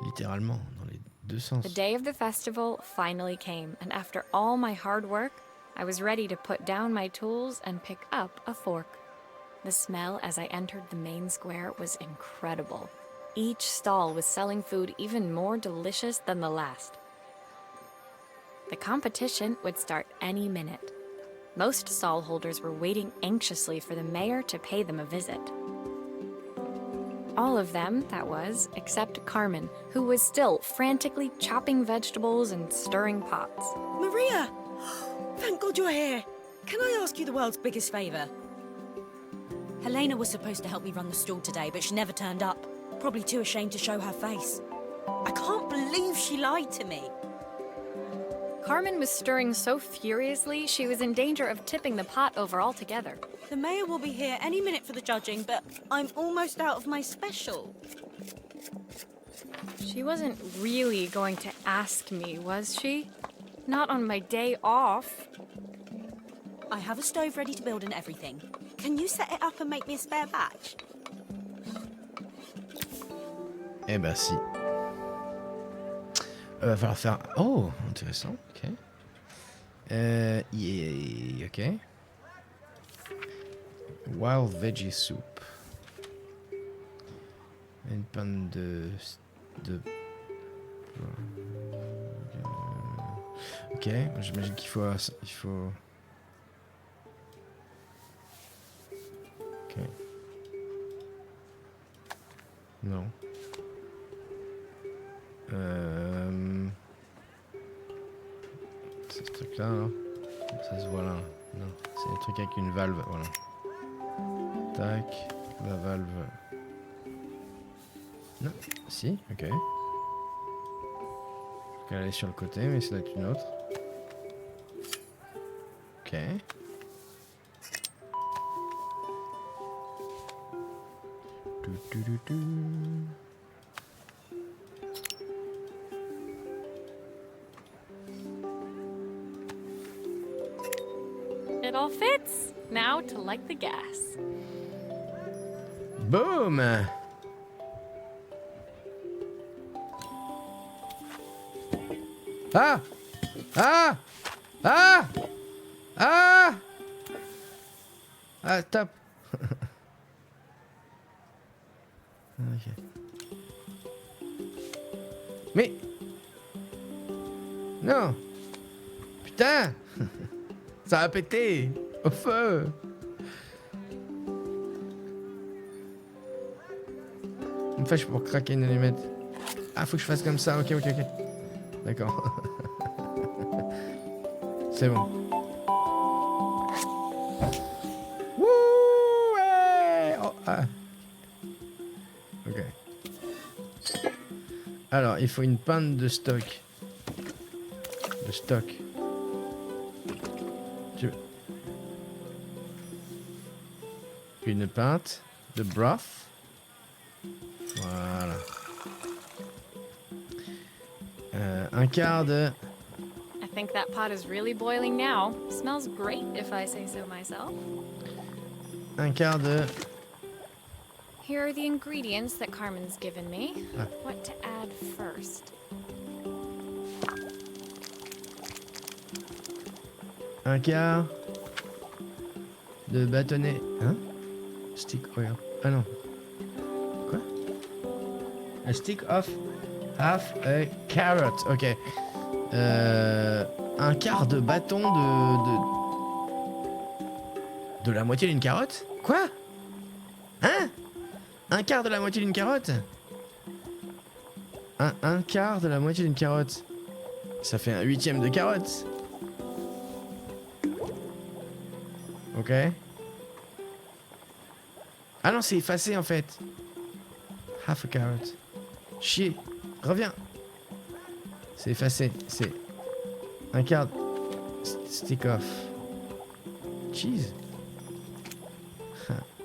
Littéralement, dans les deux sens.
The day of the festival finally came, and after all my hard work, I was ready to put down my tools and pick up a fork. The smell as I entered the main square was incredible. Each stall was selling food even more delicious than the last. The competition would start any minute. Most stallholders were waiting anxiously for the mayor to pay them a visit. All of them, that was, except Carmen, who was still frantically chopping vegetables and stirring pots.
Maria! Thank God you're here. Can I ask you the world's biggest favour? Helena was supposed to help me run the stall today, but she never turned up. Probably too ashamed to show her face. I can't believe she lied to me.
Carmen was stirring so furiously, she was in danger of tipping the pot over altogether.
The mayor will be here any minute for the judging, but I'm almost out of my special.
She wasn't really going to ask me, was she? Not on my day off.
I have a stove ready to build and everything. Can you set it up and make me a spare batch?
Eh ben si. Va falloir faire... Oh, intéressant, ok. Yeah, ok. Wild veggie soup. Une panne de... Ok, j'imagine qu'il faut... Ok. Non. C'est ce truc là, hein. Ça se voit là. Non, c'est des trucs avec une valve, voilà. Tac, la valve. Non, si, ok. Elle est sur le côté, mais ça doit être une autre. Ok.
It all fits. Now to light the gas.
Boom! Ah! Ah! Ah! Ah! Ah, top! Ok. Mais... Non! Putain! Ça a pété! Au feu! Une fois, je peux pour craquer une allumette. Ah, faut que je fasse comme ça. Ok, ok, ok. D'accord. C'est bon. Wouh! Ouais! Oh, ah. Ok. Alors, il faut une pinte de stock. De stock. Une pinte de broth. Voilà. Un quart de...
think that pot is really boiling now. Smells great if I say so myself.
Un quart de...
Here are the ingredients that Carmen's given me.
Ah.
What to add first?
Un quart de bâtonnet. Hein? Stick oil. Ah non. Quoi? A stick of half a carrot. Ok. Un quart de bâton de la moitié d'une carotte? Quoi? Hein? Un quart de la moitié d'une carotte? Un quart de la moitié d'une carotte. Ça fait un huitième de carotte. Ok. Ah non, c'est effacé en fait. Half a carrot. Chier. Reviens. C'est effacé. C'est un quart. Stick off. Cheese.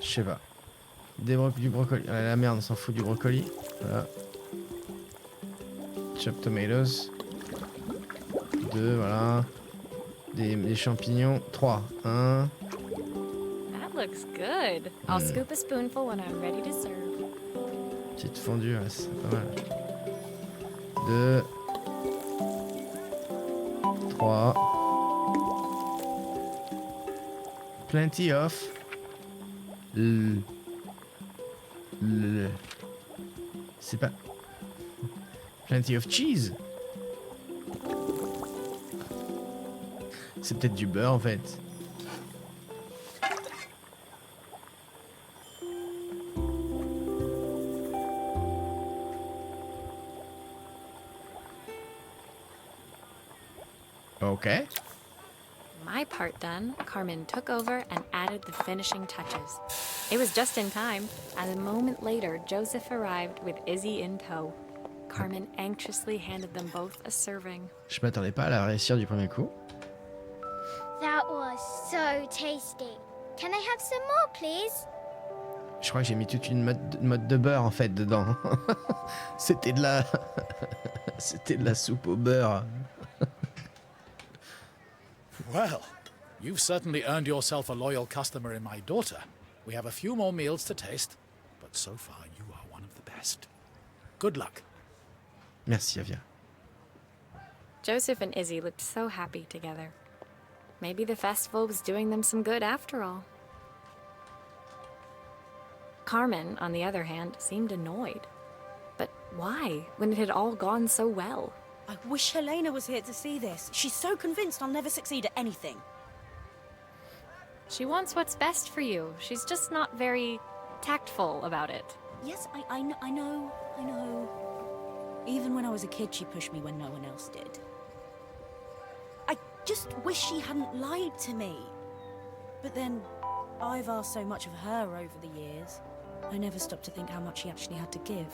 Je sais pas. Du brocoli. Ah, la merde, on s'en fout du brocoli. Voilà. Chopped tomatoes. 2, voilà. Des champignons. 3. 1.
That looks good. I'll scoop a spoonful when I'm ready to serve.
Petite fondue, ouais, c'est pas mal. 2. 3. Plenty of. C'est pas. Plenty of cheese. C'est peut-être du beurre en fait. Okay.
My part done, Carmen took over and added the finishing touches. It was just in time, and a moment later, Joseph arrived with Izzy in tow. Carmen anxiously handed them both a serving.
Je m'attendais pas à la réussir du premier coup.
That was so tasty. Can I have some more, please?
Je crois que j'ai mis toute une mode de beurre en fait dedans. C'était de la... C'était de la soupe au beurre.
Well, you've certainly earned yourself a loyal customer in my daughter. We have a few more meals to taste, but so far you are one of the best. Good luck.
Merci, Avia.
Joseph and Izzy looked so happy together. Maybe the festival was doing them some good after all. Carmen, on the other hand, seemed annoyed. But why, when it had all gone so well?
I wish Helena was here to see this. She's so convinced I'll never succeed at anything.
She wants what's best for you. She's just not very tactful about it.
Yes, I know. Even when I was a kid, she pushed me when no one else did. I just wish she hadn't lied to me. But then, I've asked so much of her over the years. I never stopped to think how much she actually had to give.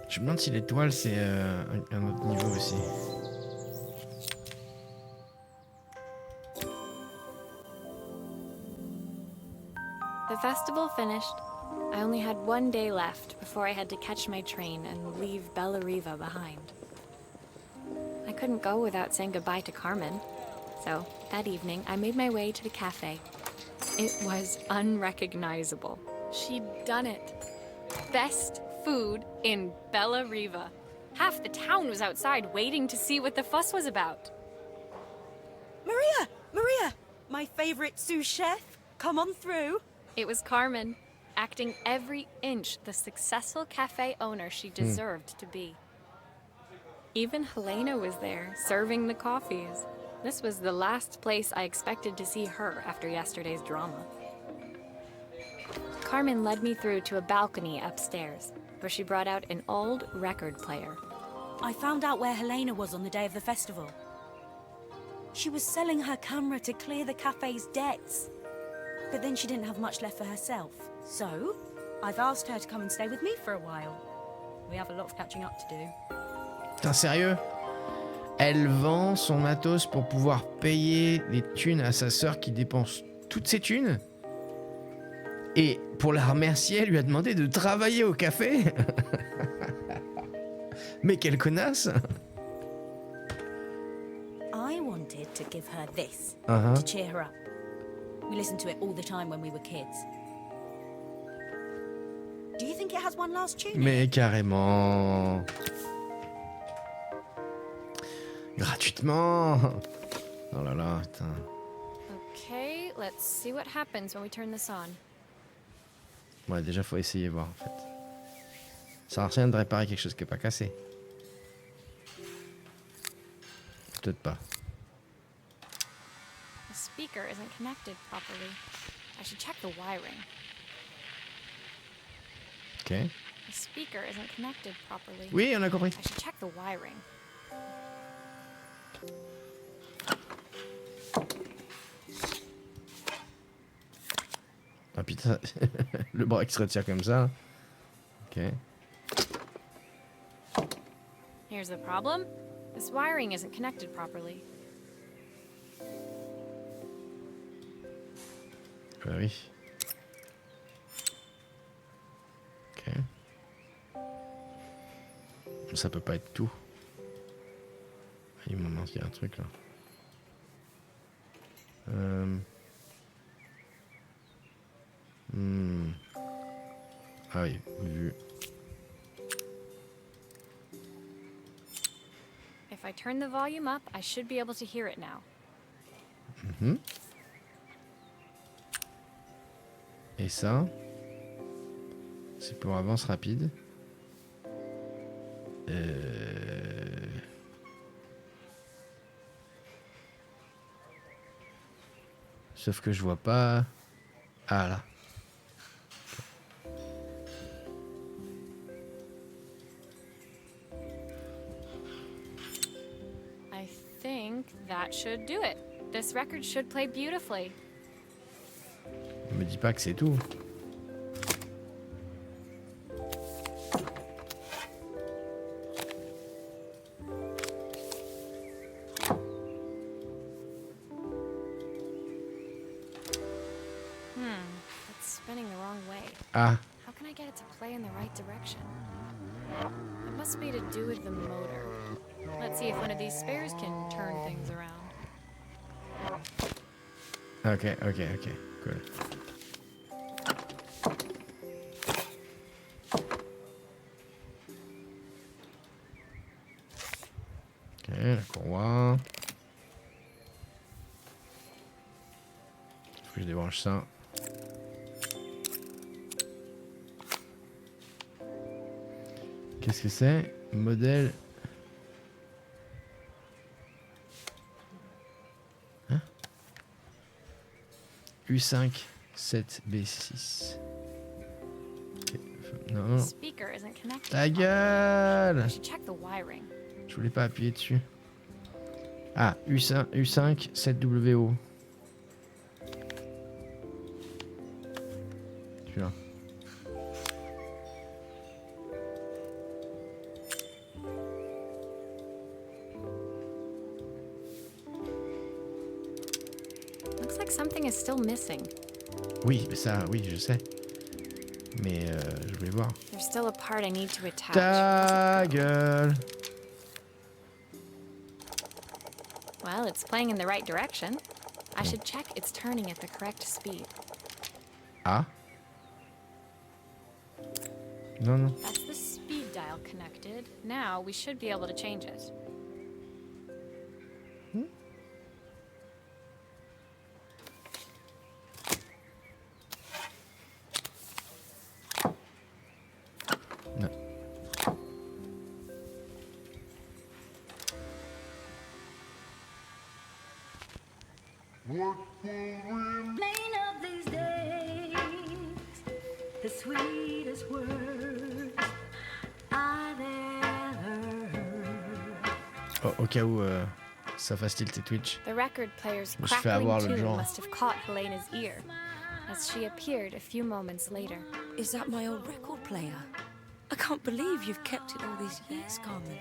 Je me demande si l'étoile c'est un autre niveau aussi.
The festival finished. I only had one day left before I had to catch my train and leave Bellariva behind. I couldn't go without saying goodbye to Carmen. So, that evening, I made my way to the cafe. It was unrecognizable. She'd done it. Best food in Bellariva. Half the town was outside waiting to see what the fuss was about.
Maria! My favorite sous chef. Come on through.
It was Carmen, acting every inch the successful cafe owner she deserved to be. Even Helena was there, serving the coffees. This was the last place I expected to see her after yesterday's drama. Carmen led me through to a balcony upstairs, where she brought out an old record player.
I found out where Helena was on the day of the festival. She was selling her camera to clear the cafe's debts. But then she didn't have much left for herself. So, I've asked her to come and stay with me for a while. We have a lot of catching up to do.
Putain, sérieux? Elle vend son matos pour pouvoir payer les thunes à sa sœur qui dépense toutes ses thunes? Et pour la remercier, elle lui a demandé de travailler au café? Mais quelle connasse!
I wanted to give her this
Uh-huh.
to cheer her up. We listened to it all the time when we were kids. Do you think it has one last tune?
Mais carrément. Gratuitement. Oh là là, putain.
Okay, let's see what happens when we turn this on.
Ouais, déjà, faut essayer voir, en fait. Ça sert à rien de réparer quelque chose qui est pas cassé. Peut-être pas.
The speaker isn't connected properly. I should check the wiring.
Ok.
The speaker isn't connected properly.
Oui, on a compris.
I should check the wiring.
Ah putain, le bras qui se retire comme ça. Ok.
Here's the problem. This wiring isn't connected properly.
Bah oui. Ok. Ça peut pas être tout. Il me manque un truc là. Ah oui, vu.
If I turn the volume up, I should be able to hear it now.
Mhm. Et ça, c'est pour avance rapide. Sauf que je vois pas. Ah là.
I think that should do it. This record should play beautifully.
Me dis pas que c'est tout.
It's spinning the wrong way.
Ah,
How can I get it to play in the right direction? It must be to do with the motor. Let's see if one of these spares can turn things around.
ok, cool. Ok, la courroie. Faut que je débranche ça. Qu'est-ce que c'est? Modèle. Hein? U5 7B6. Ok. Non, non.
Speaker isn't connected.
Ta
properly.
gueule!
I should check the wiring.
Je voulais pas appuyer dessus. Ah, U5 7WO. Celui-là.
Looks like something is still missing.
Oui, mais ça, oui, je sais. Mais je voulais voir.
There's still a part I need to attach.
Ta gueule!
Well, it's playing in the right direction. I should check it's turning at the correct speed.
Ah? Non, non.
That's the speed dial connected. Now we should be able to change it.
Non.
Main of these days, the sweetest words I've ever heard.
Oh, au cas où ça fasse tilter Twitch.
The record player's
Je me suis fait
crackling
avoir l'autre
tune
jour.
must have caught Helena's ear, as she appeared a few moments later.
Is that my old record player? I can't believe you've kept it all these years, Carmen.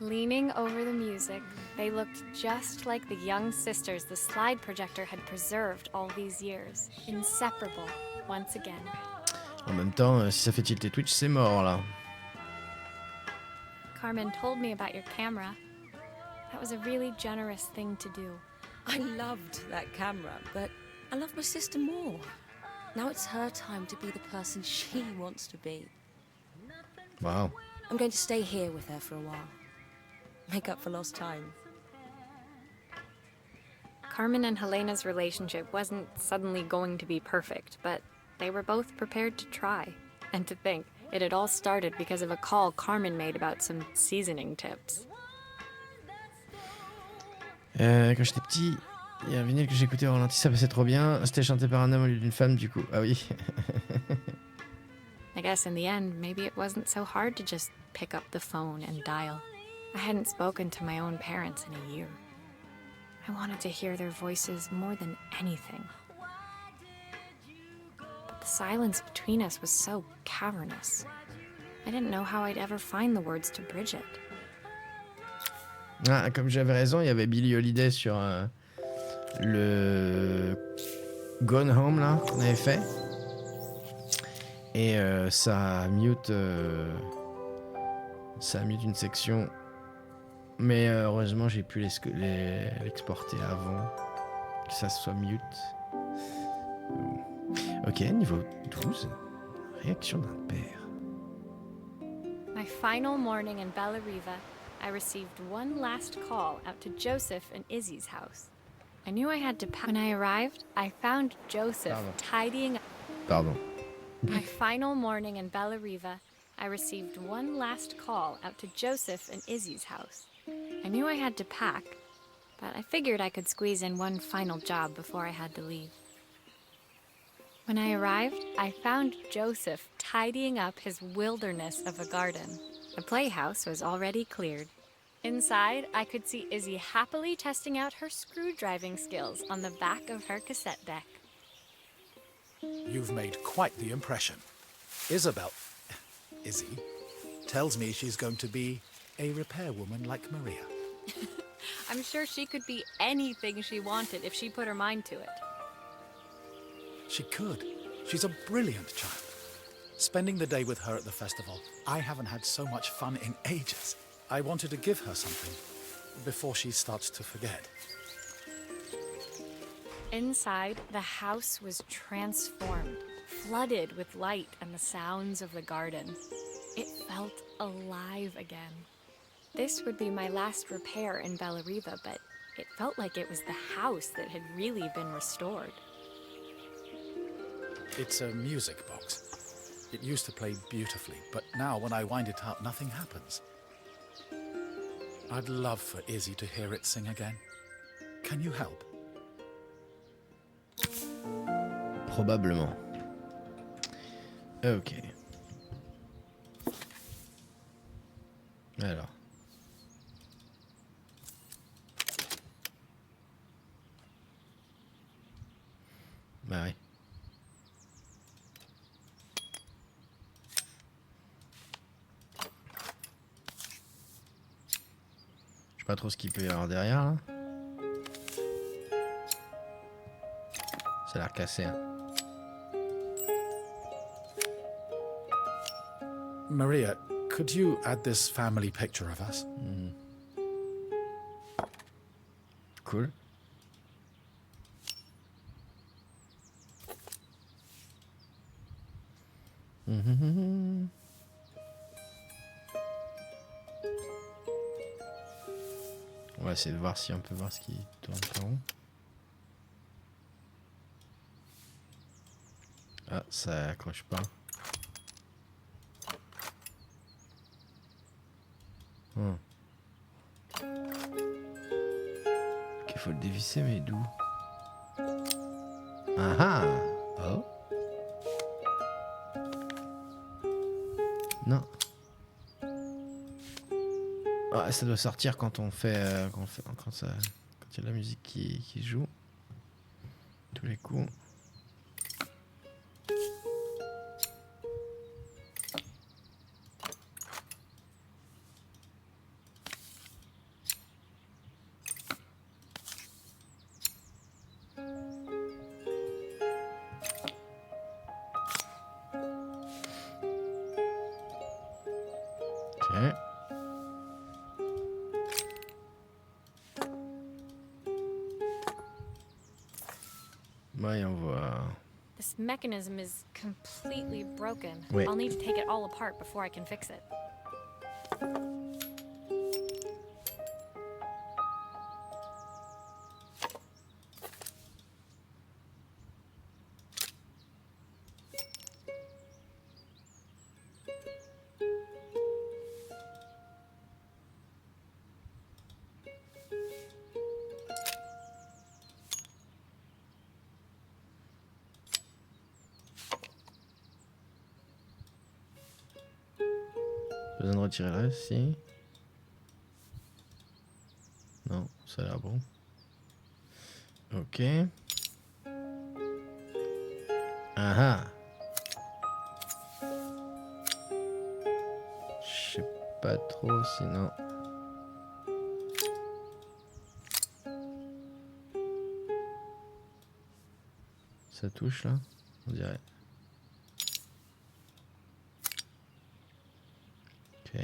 Leaning over the music, they looked just like the young sisters the slide projector had preserved all these years. Inseparable, once again.
En même temps, si ça fait tilter Twitch, c'est mort là.
Carmen told me about your camera. That was a really generous thing to do.
I loved that camera, but I love my sister more. Now it's her time to be the person she wants to be.
Wow.
I'm going to stay here with her for a while. Make up for lost time.
Carmen and Helena's relationship wasn't suddenly going to be perfect, but they were both prepared to try. And to think, it had all started because of a call Carmen made about some seasoning tips.
Quand j'étais petit, il y a un vinyle que j'écoutais au ralenti, ça passait trop bien. C'était chanté par un homme au lieu d'une femme, du coup. Ah oui.
I guess in the end, maybe it wasn't so hard to just pick up the phone and dial. I hadn't spoken to my own parents in a year. I wanted to hear their voices more than anything. But the silence between us was so cavernous. I didn't know how I'd ever find the words to bridge it.
Ah, comme j'avais raison, il y avait Billie Holiday sur le Gone Home là qu'on avait fait. Et ça mute une section. Mais heureusement, j'ai pu l'exporter avant que ça soit mute. Ok, niveau 12. Réaction d'un père.
My final morning in Bella Riva, I received one last call out to Joseph and Izzy's house. I knew I had to pack. When I arrived, I found Joseph tidying up.
Pardon.
My final morning in Bella Riva, I received one last call out to Joseph and Izzy's house. I knew I had to pack, but I figured I could squeeze in one final job before I had to leave. When I arrived, I found Joseph tidying up his wilderness of a garden. The playhouse was already cleared. Inside, I could see Izzy happily testing out her screw-driving skills on the back of her cassette deck.
You've made quite the impression. Izzy, tells me she's going to be a repairwoman like Maria.
I'm sure she could be anything she wanted if she put her mind to it.
She could. She's a brilliant child. Spending the day with her at the festival, I haven't had so much fun in ages. I wanted to give her something before she starts to forget.
Inside, the house was transformed, flooded with light and the sounds of the garden. It felt alive again. This would be my last repair in Bella Riva, but it felt like it was the house that had really been restored.
It's a music box. It used to play beautifully, but now when I wind it up, nothing happens. I'd love for Izzy to hear it sing again. Can you help?
Probablement. Ok. Alors. Bah oui. Je sais pas trop ce qu'il peut y avoir derrière là. Ça a l'air cassé. Hein.
Maria, could you add this family picture of us?
Cool. On va essayer de voir si on peut voir ce qui tourne en rond. Ah, ça accroche pas. Ok, faut le dévisser, mais d'où? Ah ah. Oh. Non. Ah, ça doit sortir quand on fait, quand il y a de la musique qui joue. Tous les coups. Ok. Voyons voir.
This mechanism is completely broken.
Ouais.
I'll need to take it all apart before I can fix it.
Besoin de retirer le reste, si. Non, ça a l'air bon. Ok. Ah ah. Je sais pas trop sinon. Ça touche là, on dirait. Ok.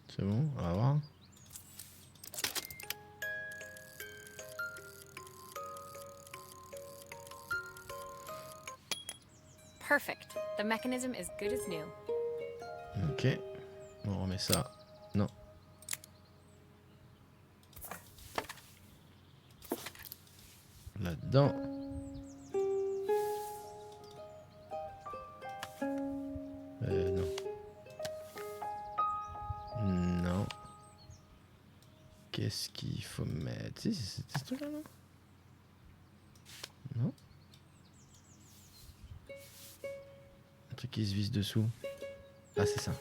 C'est bon, on va voir.
Perfect. The mechanism is good as new.
Ok. On remet ça. Non. Là-dedans. Non. Non. Qu'est-ce qu'il faut mettre? Si, c'est ce truc-là, non? Non. Un truc qui se visse dessous. Ah, c'est ça.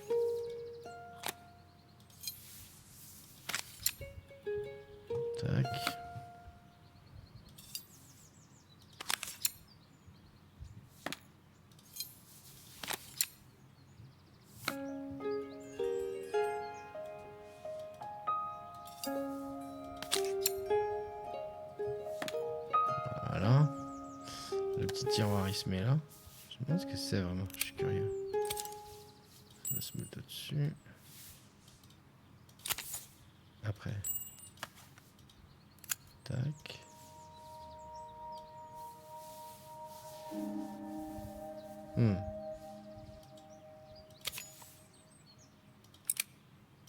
Tac. Voilà. Le petit tiroir il se met là. Je me demande ce que c'est vraiment, je suis curieux. Ça va se mettre au-dessus. Après. Tac.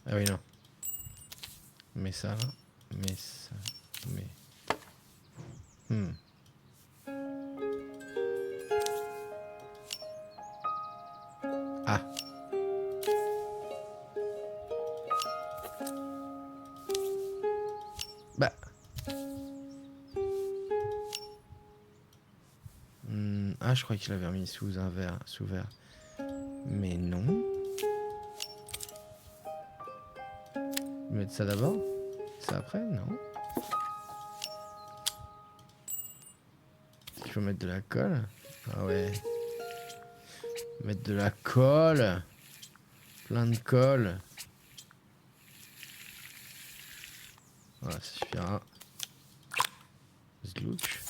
Ah oui, non. Mets ça là. Mets ça. Mets. Ah. Bah. Ah, je crois qu'il l'avait remis sous un verre, sous verre. Mais non. Mettre ça d'abord? Ça après? Non. Il faut mettre de la colle? Ah ouais. Mettre de la colle. Plein de colle. Voilà, ça suffira. Zlouch.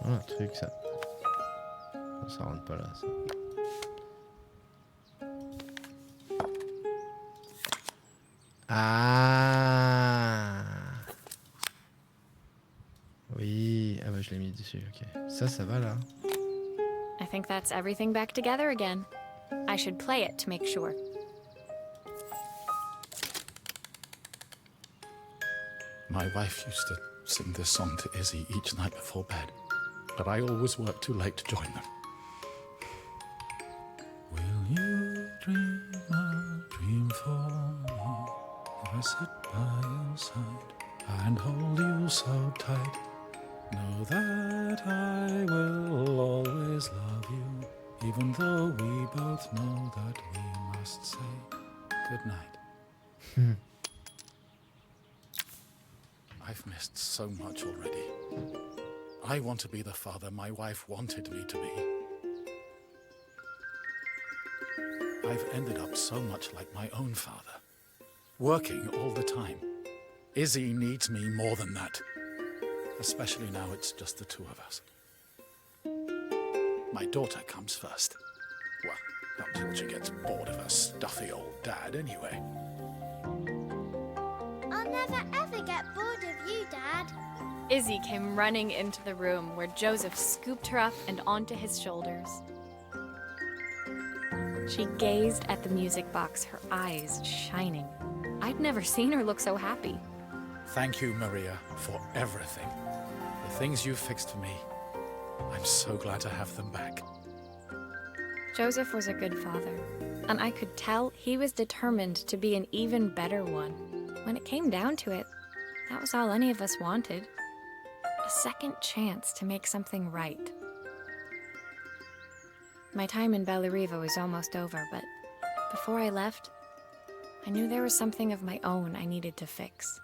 Voilà un truc ça. Ça rentre pas là ça. Ah oui, ah bah je l'ai mis dessus, ok. Ça va là.
I think that's everything back together again. I should play it to make sure.
My wife used to sing this song to Izzy each night before bed, but I always worked too late to join them. Will you dream a dream for me if I sit by your side and hold you so tight? Know that I will always love you, even though we both know that we must say goodnight. I've missed so much already. I want to be the father my wife wanted me to be. I've ended up so much like my own father, working all the time. Izzy needs me more than that, especially now it's just the two of us. My daughter comes first. Well, until she gets bored of her stuffy old dad anyway.
I'll never ever get bored of you, Dad.
Izzy came running into the room where Joseph scooped her up and onto his shoulders. She gazed at the music box, her eyes shining. I'd never seen her look so happy.
Thank you, Maria, for everything. The things you fixed for me. I'm so glad to have them back.
Joseph was a good father, and I could tell he was determined to be an even better one. When it came down to it, that was all any of us wanted. A second chance to make something right. My time in Bellariva was almost over, but before I left, I knew there was something of my own I needed to fix.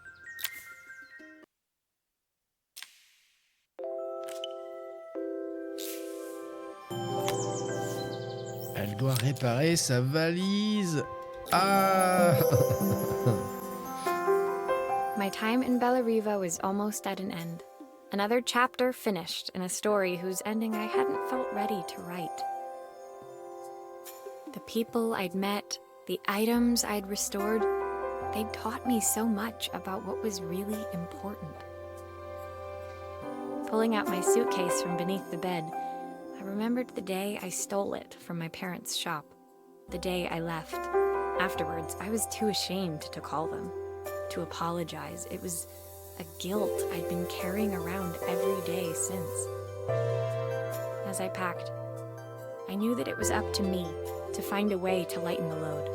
Elle doit réparer sa valise. Ah.
My time in Bellariva was almost at an end. Another chapter finished in a story whose ending I hadn't felt ready to write. The people I'd met, the items I'd restored, they'd taught me so much about what was really important. Pulling out my suitcase from beneath the bed, I remembered the day I stole it from my parents' shop, the day I left. Afterwards, I was too ashamed to call them, to apologize. It was a guilt I'd been carrying around every day since. As I packed, I knew that it was up to me to find a way to lighten the load.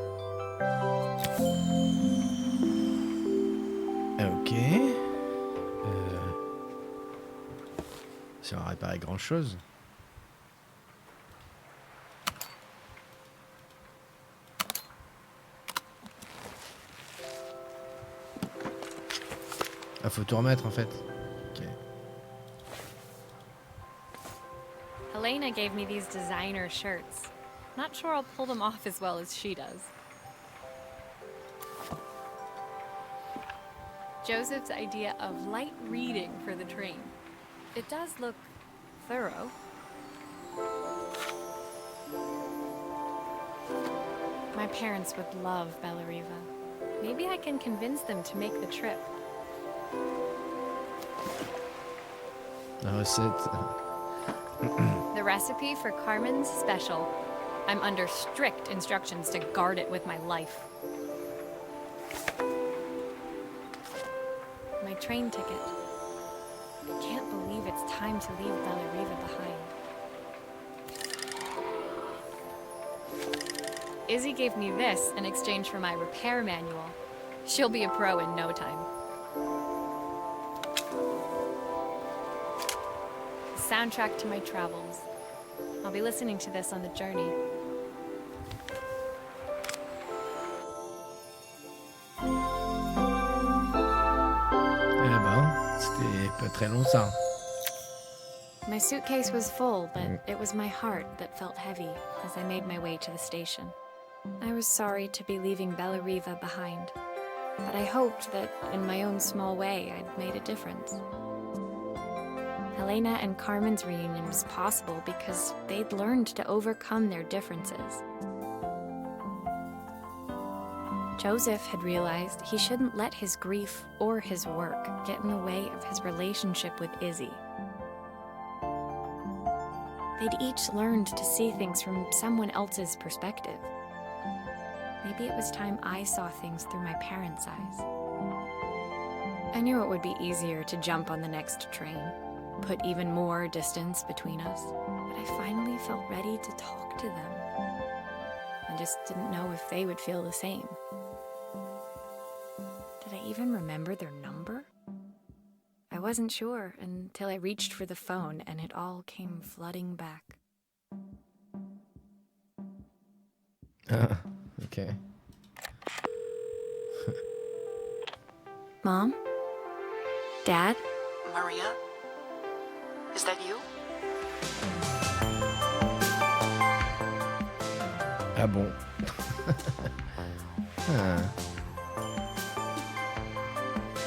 Ok. Ça va réparer grand chose. Ah, faut tout remettre en fait. Ok.
Helena gave me these designer shirts. Not sure I'll pull them off as well as she does. Joseph's idea of light reading for the train. It does look thorough. My parents would love Bellariva. Maybe I can convince them to make the trip.
La recette.
The recipe for Carmen's special. I'm under strict instructions to guard it with my life. My train ticket. I can't believe it's time to leave Bellariva behind. Izzy gave me this in exchange for my repair manual. She'll be a pro in no time. The soundtrack to my travels. I'll be listening to this on the journey.
Eh ben, c'était pas très long ça.
My suitcase was full, but it was my heart that felt heavy as I made my way to the station. I was sorry to be leaving Bellariva behind, but I hoped that in my own small way I'd made a difference. Helena and Carmen's reunion was possible because they'd learned to overcome their differences. Joseph had realized he shouldn't let his grief or his work get in the way of his relationship with Izzy. They'd each learned to see things from someone else's perspective. Maybe it was time I saw things through my parents' eyes. I knew it would be easier to jump on the next train, put even more distance between us, but I finally felt ready to talk to them. I just didn't know if they would feel the same. Did I even remember their number? I wasn't sure until I reached for the phone and it all came flooding back.
Ok.
Mom? Dad?
Maria? Is that you?
Ah bon. Ah.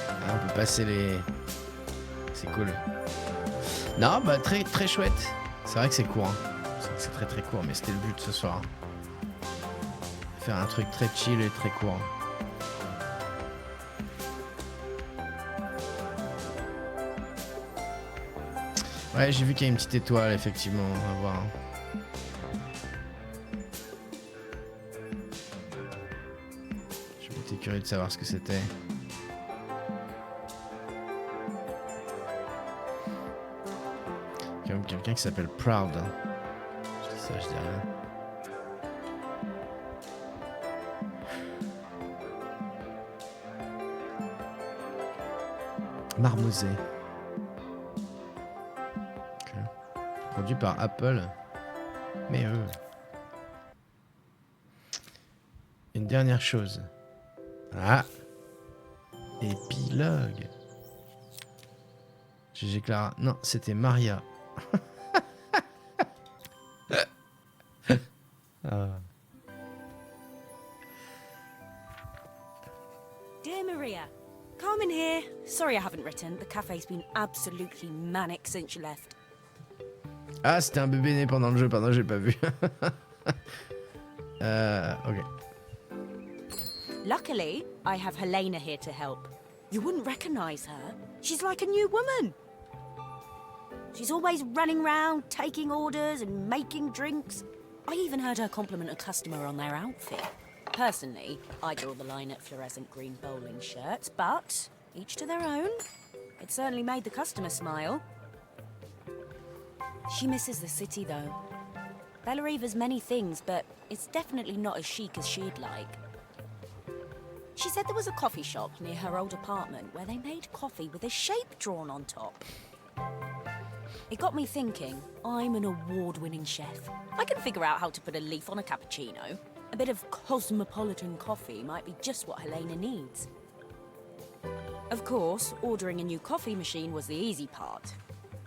Ah, on peut passer les... C'est cool. Non, bah très très chouette. C'est vrai que c'est court. Hein. C'est vrai que c'est très très court, mais c'était le but ce soir. Faire un truc très chill et très court. Ouais, j'ai vu qu'il y a une petite étoile, effectivement. On va voir. J'étais curieux de savoir ce que c'était. Il y a même quelqu'un qui s'appelle Proud. Hein. Je dis ça, je dis rien. Marmosé. Okay. Produit par Apple. Mais une dernière chose. Ah. Épilogue. GG Clara. Non, c'était Maria. Ah.
Dear Maria, come in here. Sorry I haven't written. The cafe's been absolutely manic since you left.
Ah, c'était un bébé né pendant le jeu, pardon, j'ai pas vu. Ok.
Luckily, I have Helena here to help. You wouldn't recognize her. She's like a new woman. She's always running around, taking orders and making drinks. I even heard her compliment a customer on their outfit. Personally, I draw the line at fluorescent green bowling shirts, but each to their own. It certainly made the customer smile. She misses the city, though. Bellariva's many things, but it's definitely not as chic as she'd like. She said there was a coffee shop near her old apartment where they made coffee with a shape drawn on top. It got me thinking, I'm an award-winning chef. I can figure out how to put a leaf on a cappuccino. A bit of cosmopolitan coffee might be just what Helena needs. Of course, ordering a new coffee machine was the easy part.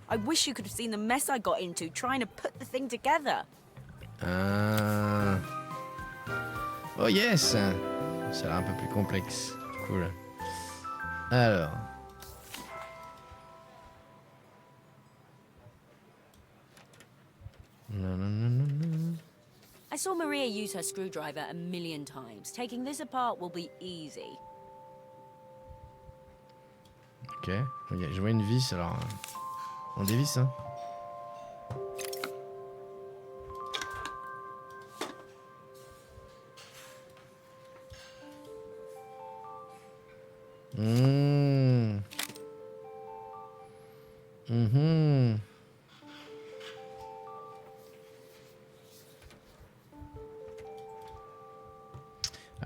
I wish you could have seen the mess I got into trying to put the thing together.
Oh yes. Ça a l'air un peu plus complexe. Cool. Alors.
I saw Maria use her screwdriver a million times. Taking this apart will be easy.
Ok. Je vois une vis, alors... On dévisse, hein.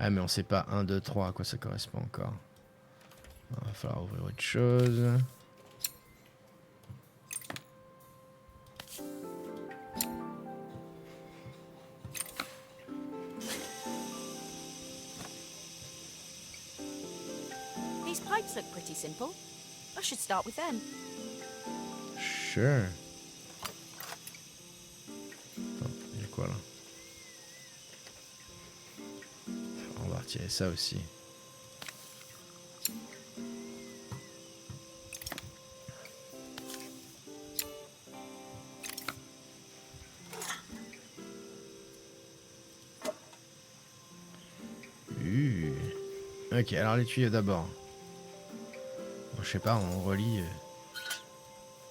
Ah mais on sait pas 1, 2, 3 à quoi ça correspond encore. Il va falloir ouvrir autre chose.
These pipes look pretty simple. I should start with them.
Sure. Attends, il y a quoi là? On va retirer ça aussi. Ok, alors les tuyaux d'abord. Bon, je sais pas, on relie.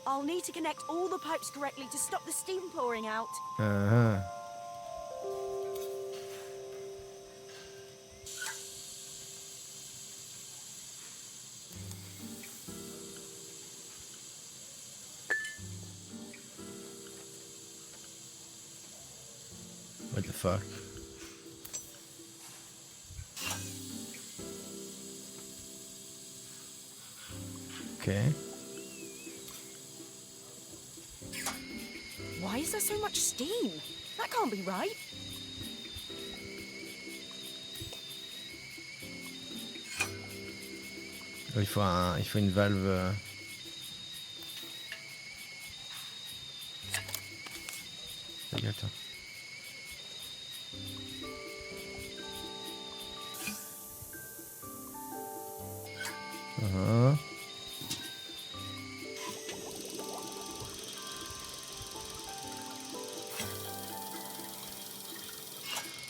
I'll need to connect all the pipes correctly to stop the steam pouring out.
What the fuck? Okay.
Why is there so much steam? That can't be right.
Il faut une valve. Ta gueule, toi. Uh-huh.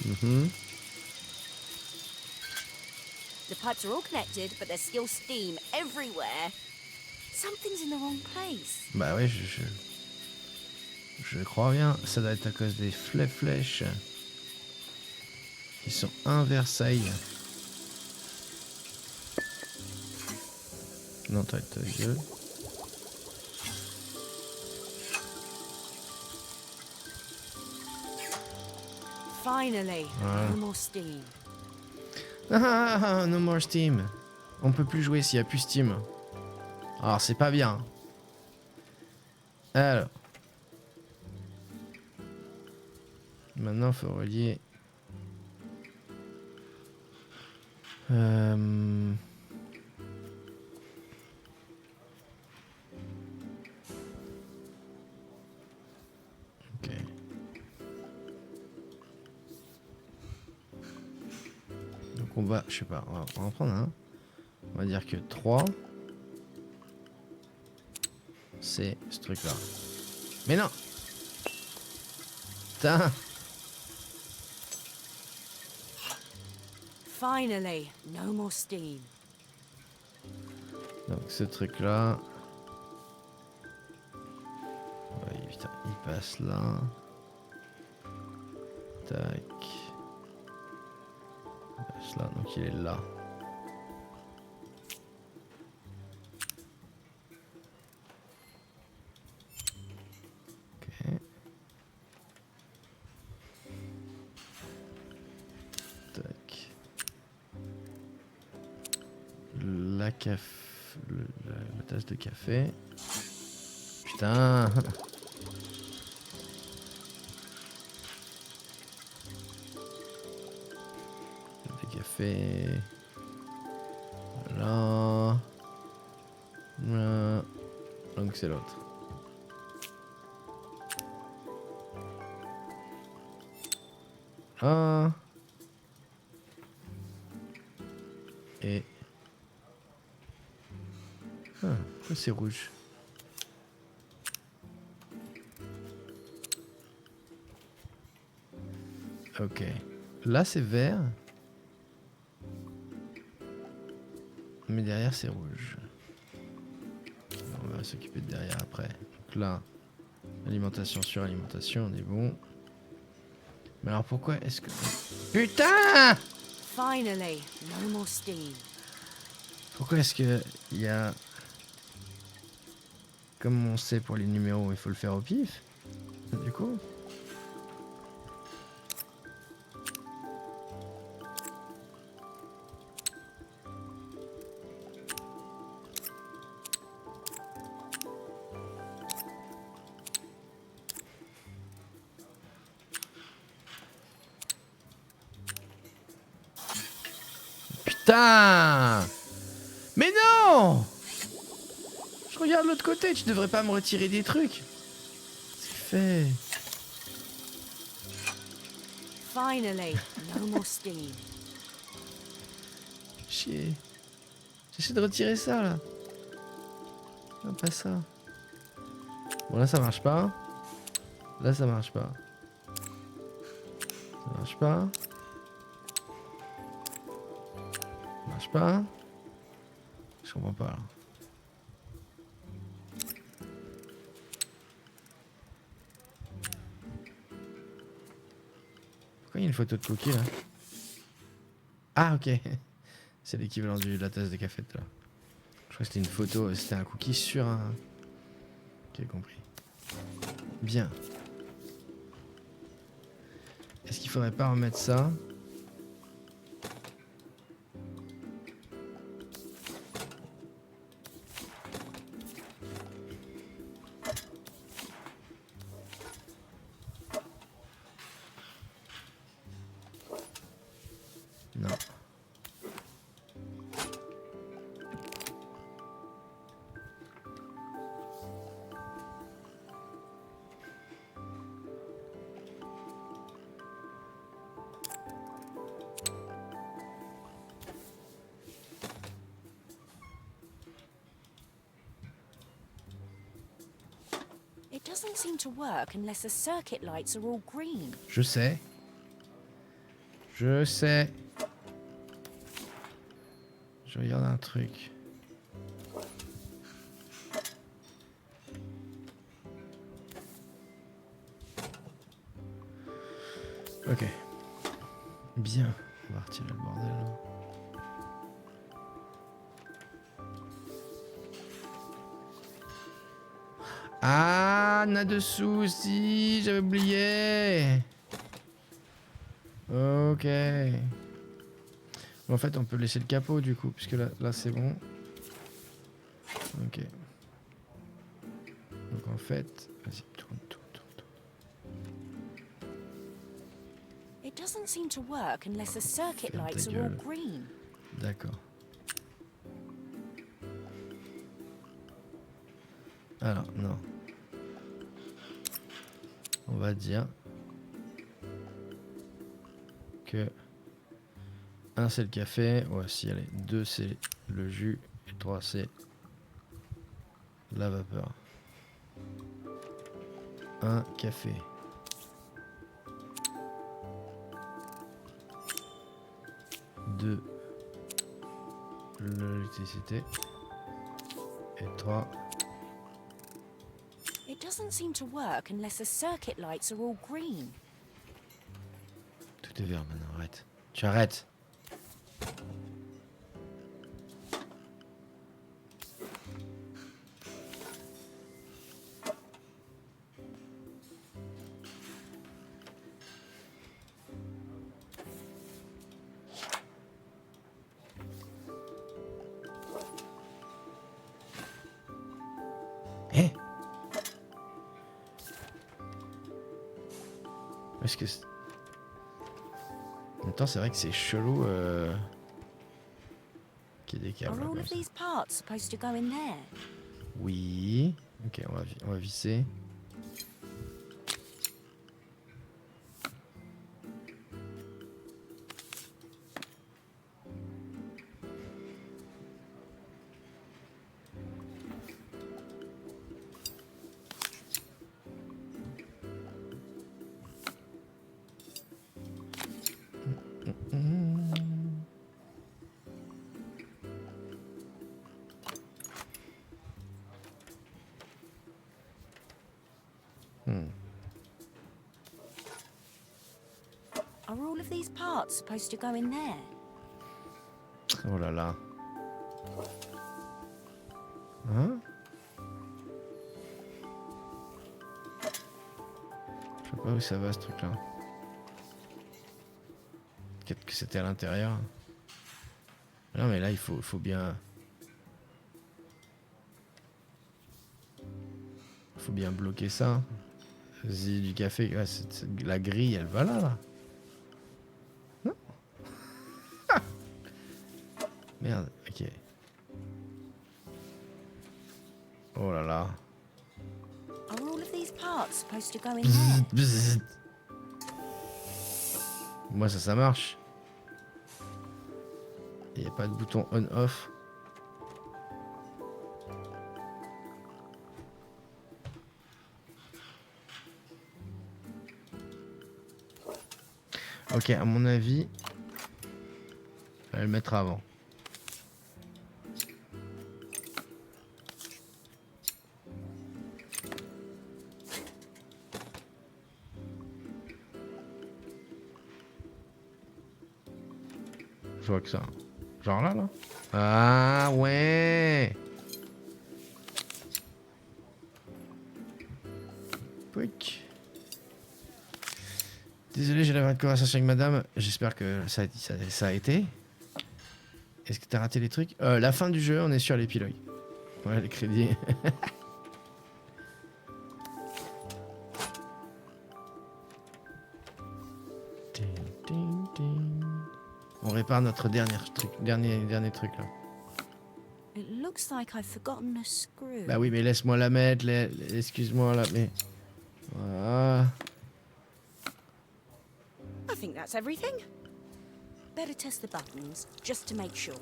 Mhm.
The pipes are all connected, but there's still steam everywhere. Something's in the wrong place.
Bah ouais, je crois bien. Ça doit être à cause des flèches. Ils sont inversailles. Non, t'as ta gueule.
Finally,
Voilà.
no more steam.
Ah, no more Steam. On peut plus jouer s'il y a plus Steam. Alors c'est pas bien. Alors. Maintenant faut relier. Ok. Donc on va, je sais pas, on va en prendre un. On va dire que 3. C'est ce truc là. Mais non. Putain.
Finally, no more steam.
Donc ce truc là. Ouais, putain, il passe là. Tac. Il passe là, donc il est là. Ok. Tac. La la tasse de café. Putain. Le café. Voilà. Voilà. Donc c'est l'autre. Ah. Et... Ah, pourquoi c'est rouge? Ok. Là c'est vert. Mais derrière c'est rouge. On va s'occuper de derrière après. Donc là, alimentation sur alimentation, on est bon. Mais alors pourquoi est-ce que... Putain!
Finally, no more steam.
Pourquoi est-ce que il y a... Comme on sait pour les numéros, il faut le faire au pif. Du coup... Putain! Mais non! Je regarde l'autre côté, tu devrais pas me retirer des trucs. C'est fait.
Finally, no more steam.
Chier. J'essaie de retirer ça là. Non, pas ça. Bon là ça marche pas. Là ça marche pas. Ça marche pas. Ça marche pas. Je comprends pas là. Pourquoi il y a une photo de cookie là? Ah ok. C'est l'équivalent de la tasse de café de là. Je crois que c'était une photo, c'était un cookie sur un... Ok, compris. Bien. Est-ce qu'il faudrait pas remettre ça? Non.
It doesn't seem to work unless the circuit lights are all green.
Je sais. Je sais. Je regarde un truc. Ok. Bien. On va retirer le bordel. Ah, on a dessous aussi. J'avais oublié. Ok. En fait, on peut laisser le capot du coup, puisque là c'est bon. Ok. Donc en fait, vas-y, tourne.
It doesn't seem to work unless the circuit
Ferme ta
lights are all
gueule.
green.
D'accord. Alors, non. On va dire que 1 c'est le café, ouais si allez, 2 c'est le jus, et 3 c'est la vapeur. 1 café. 2 l'électricité. Et 3
It doesn't seem to work unless the circuit lights are all green.
tout est vert maintenant, arrête. Tu arrêtes. Eh? Est-ce que en même temps, c'est vrai que c'est chelou qu'il y ait des câbles.
Are
là,
all
comme
of
ça.
these parts supposed to go in there?
Oui. Ok, on va visser.
Are all of these parts supposed to go in there?
Oh là là. Hein? Je sais pas où ça va ce truc là. Peut-être que c'était à l'intérieur. Non mais là il faut bien... Faut bien bloquer ça. Vas-y, du café. Ouais, la grille elle va là. Non. Ah. Merde, ok. Oh là là.
Are all of these parts supposed to go in
Bzzz,
there?
bzzz. Moi ça marche. Il n'y a pas de bouton on-off. Ok, à mon avis, je vais le mettre avant. Je vois que ça. Genre là. Ah ouais. Pouic. Désolé, j'ai la conversation avec madame. J'espère que ça a été. Est-ce que t'as raté les trucs? La fin du jeu, on est sur l'épilogue. Ouais, les crédits. On répare notre dernier truc là.
It looks like I've forgotten a screw.
Bah oui, mais laisse-moi la mettre. Excuse-moi là, mais... Voilà.
I think that's everything. Better test the buttons, just to make sure.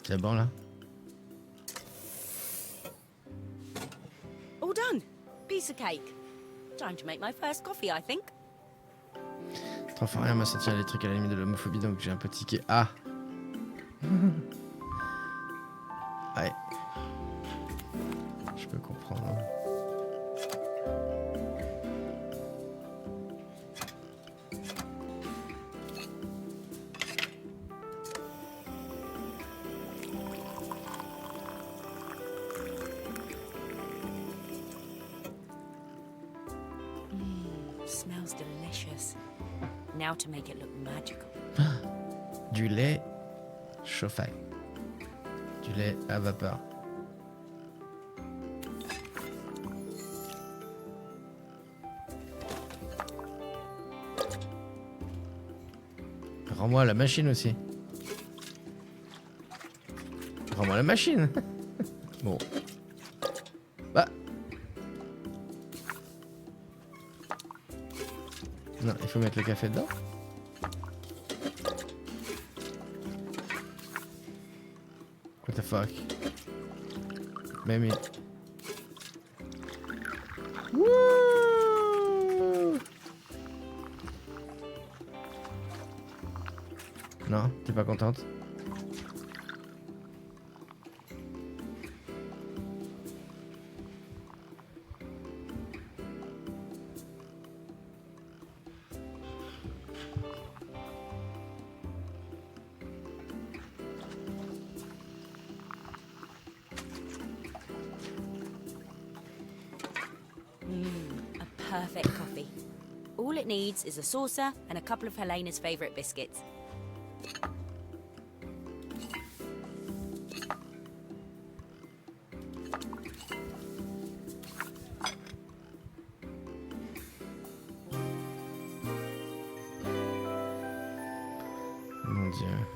C'est bon là?
piece of cake. Time to make my first coffee, I think.
Trop fort, rien m'a sorti les trucs à la limite de l'homophobie, donc j'ai un peu tiqué. Ah. Ouais. Je peux comprendre.
Smells delicious. Now to make it look magical.
Du lait chauffé. Du lait à vapeur. Rends-moi la machine aussi. Rends-moi la machine. Bon. Bah. Non, il faut mettre le café dedans. What the fuck? Même. Wouh! Non, t'es pas contente?
A perfect coffee. All it needs is a saucer and a couple of Helena's favourite biscuits.
Mon Dieu.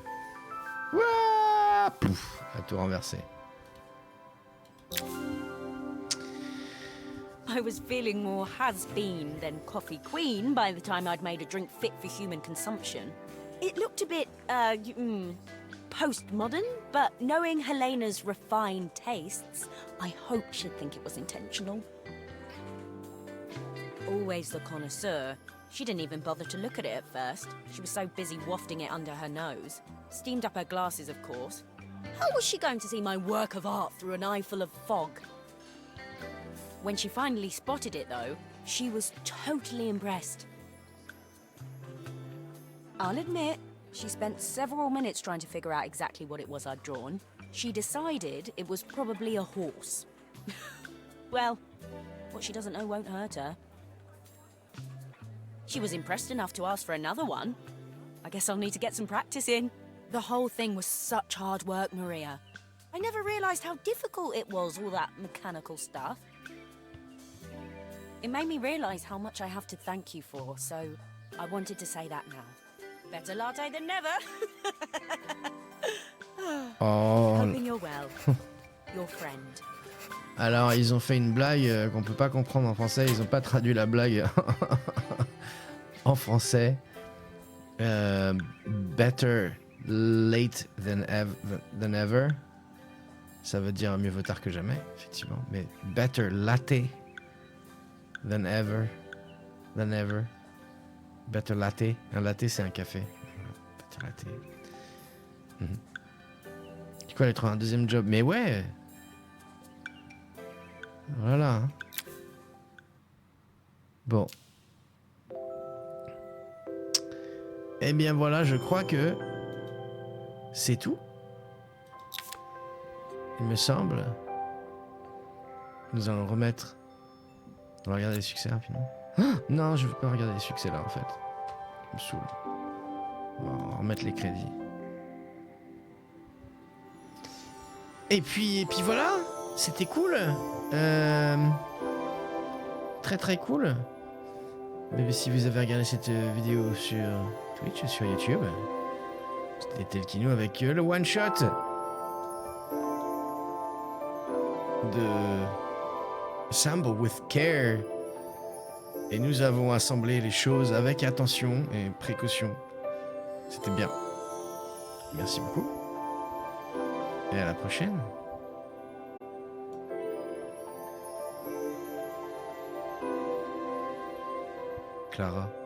Ouah, pouf, à tout renverser.
I was feeling more has-been than coffee queen by the time I'd made a drink fit for human consumption. It looked a bit, postmodern, but knowing Helena's refined tastes, I hope she'd think it was intentional. Always the connoisseur, she didn't even bother to look at it at first. She was so busy wafting it under her nose. Steamed up her glasses, of course. How was she going to see my work of art through an eye full of fog? When she finally spotted it, though, she was totally impressed. I'll admit, she spent several minutes trying to figure out exactly what it was I'd drawn. She decided it was probably a horse. Well, what she doesn't know won't hurt her. She was impressed enough to ask for another one. I guess I'll need to get some practice in. The whole thing was such hard work, Maria. I never realized how difficult it was, all that mechanical stuff. It made me realize how much I have to thank you for, so I wanted to say that now. Better latte than never.
Oh.
Hoping you're well. Your friend.
Alors, ils ont fait une blague qu'on peut pas comprendre en français. Ils ont pas traduit la blague en français. Better late than ever. Ça veut dire mieux vaut tard que jamais, effectivement. Mais better latte than ever. Better latte. Un latte, c'est un café. Better latte. Du coup, elle a trouvé un deuxième job. Mais ouais. Voilà. Hein. Bon. Eh bien voilà, je crois que c'est tout. Il me semble. Nous allons remettre. On va regarder les succès rapidement. Ah non, je veux pas regarder les succès là en fait. Ça me saoule. On va remettre les crédits. Et puis voilà. C'était cool. Très très cool. Mais si vous avez regardé cette vidéo sur Twitch, sur YouTube, c'était Telkino avec le one shot de Assemble with Care. Et nous avons assemblé les choses avec attention et précaution. C'était bien. Merci beaucoup. Et à la prochaine. Clara.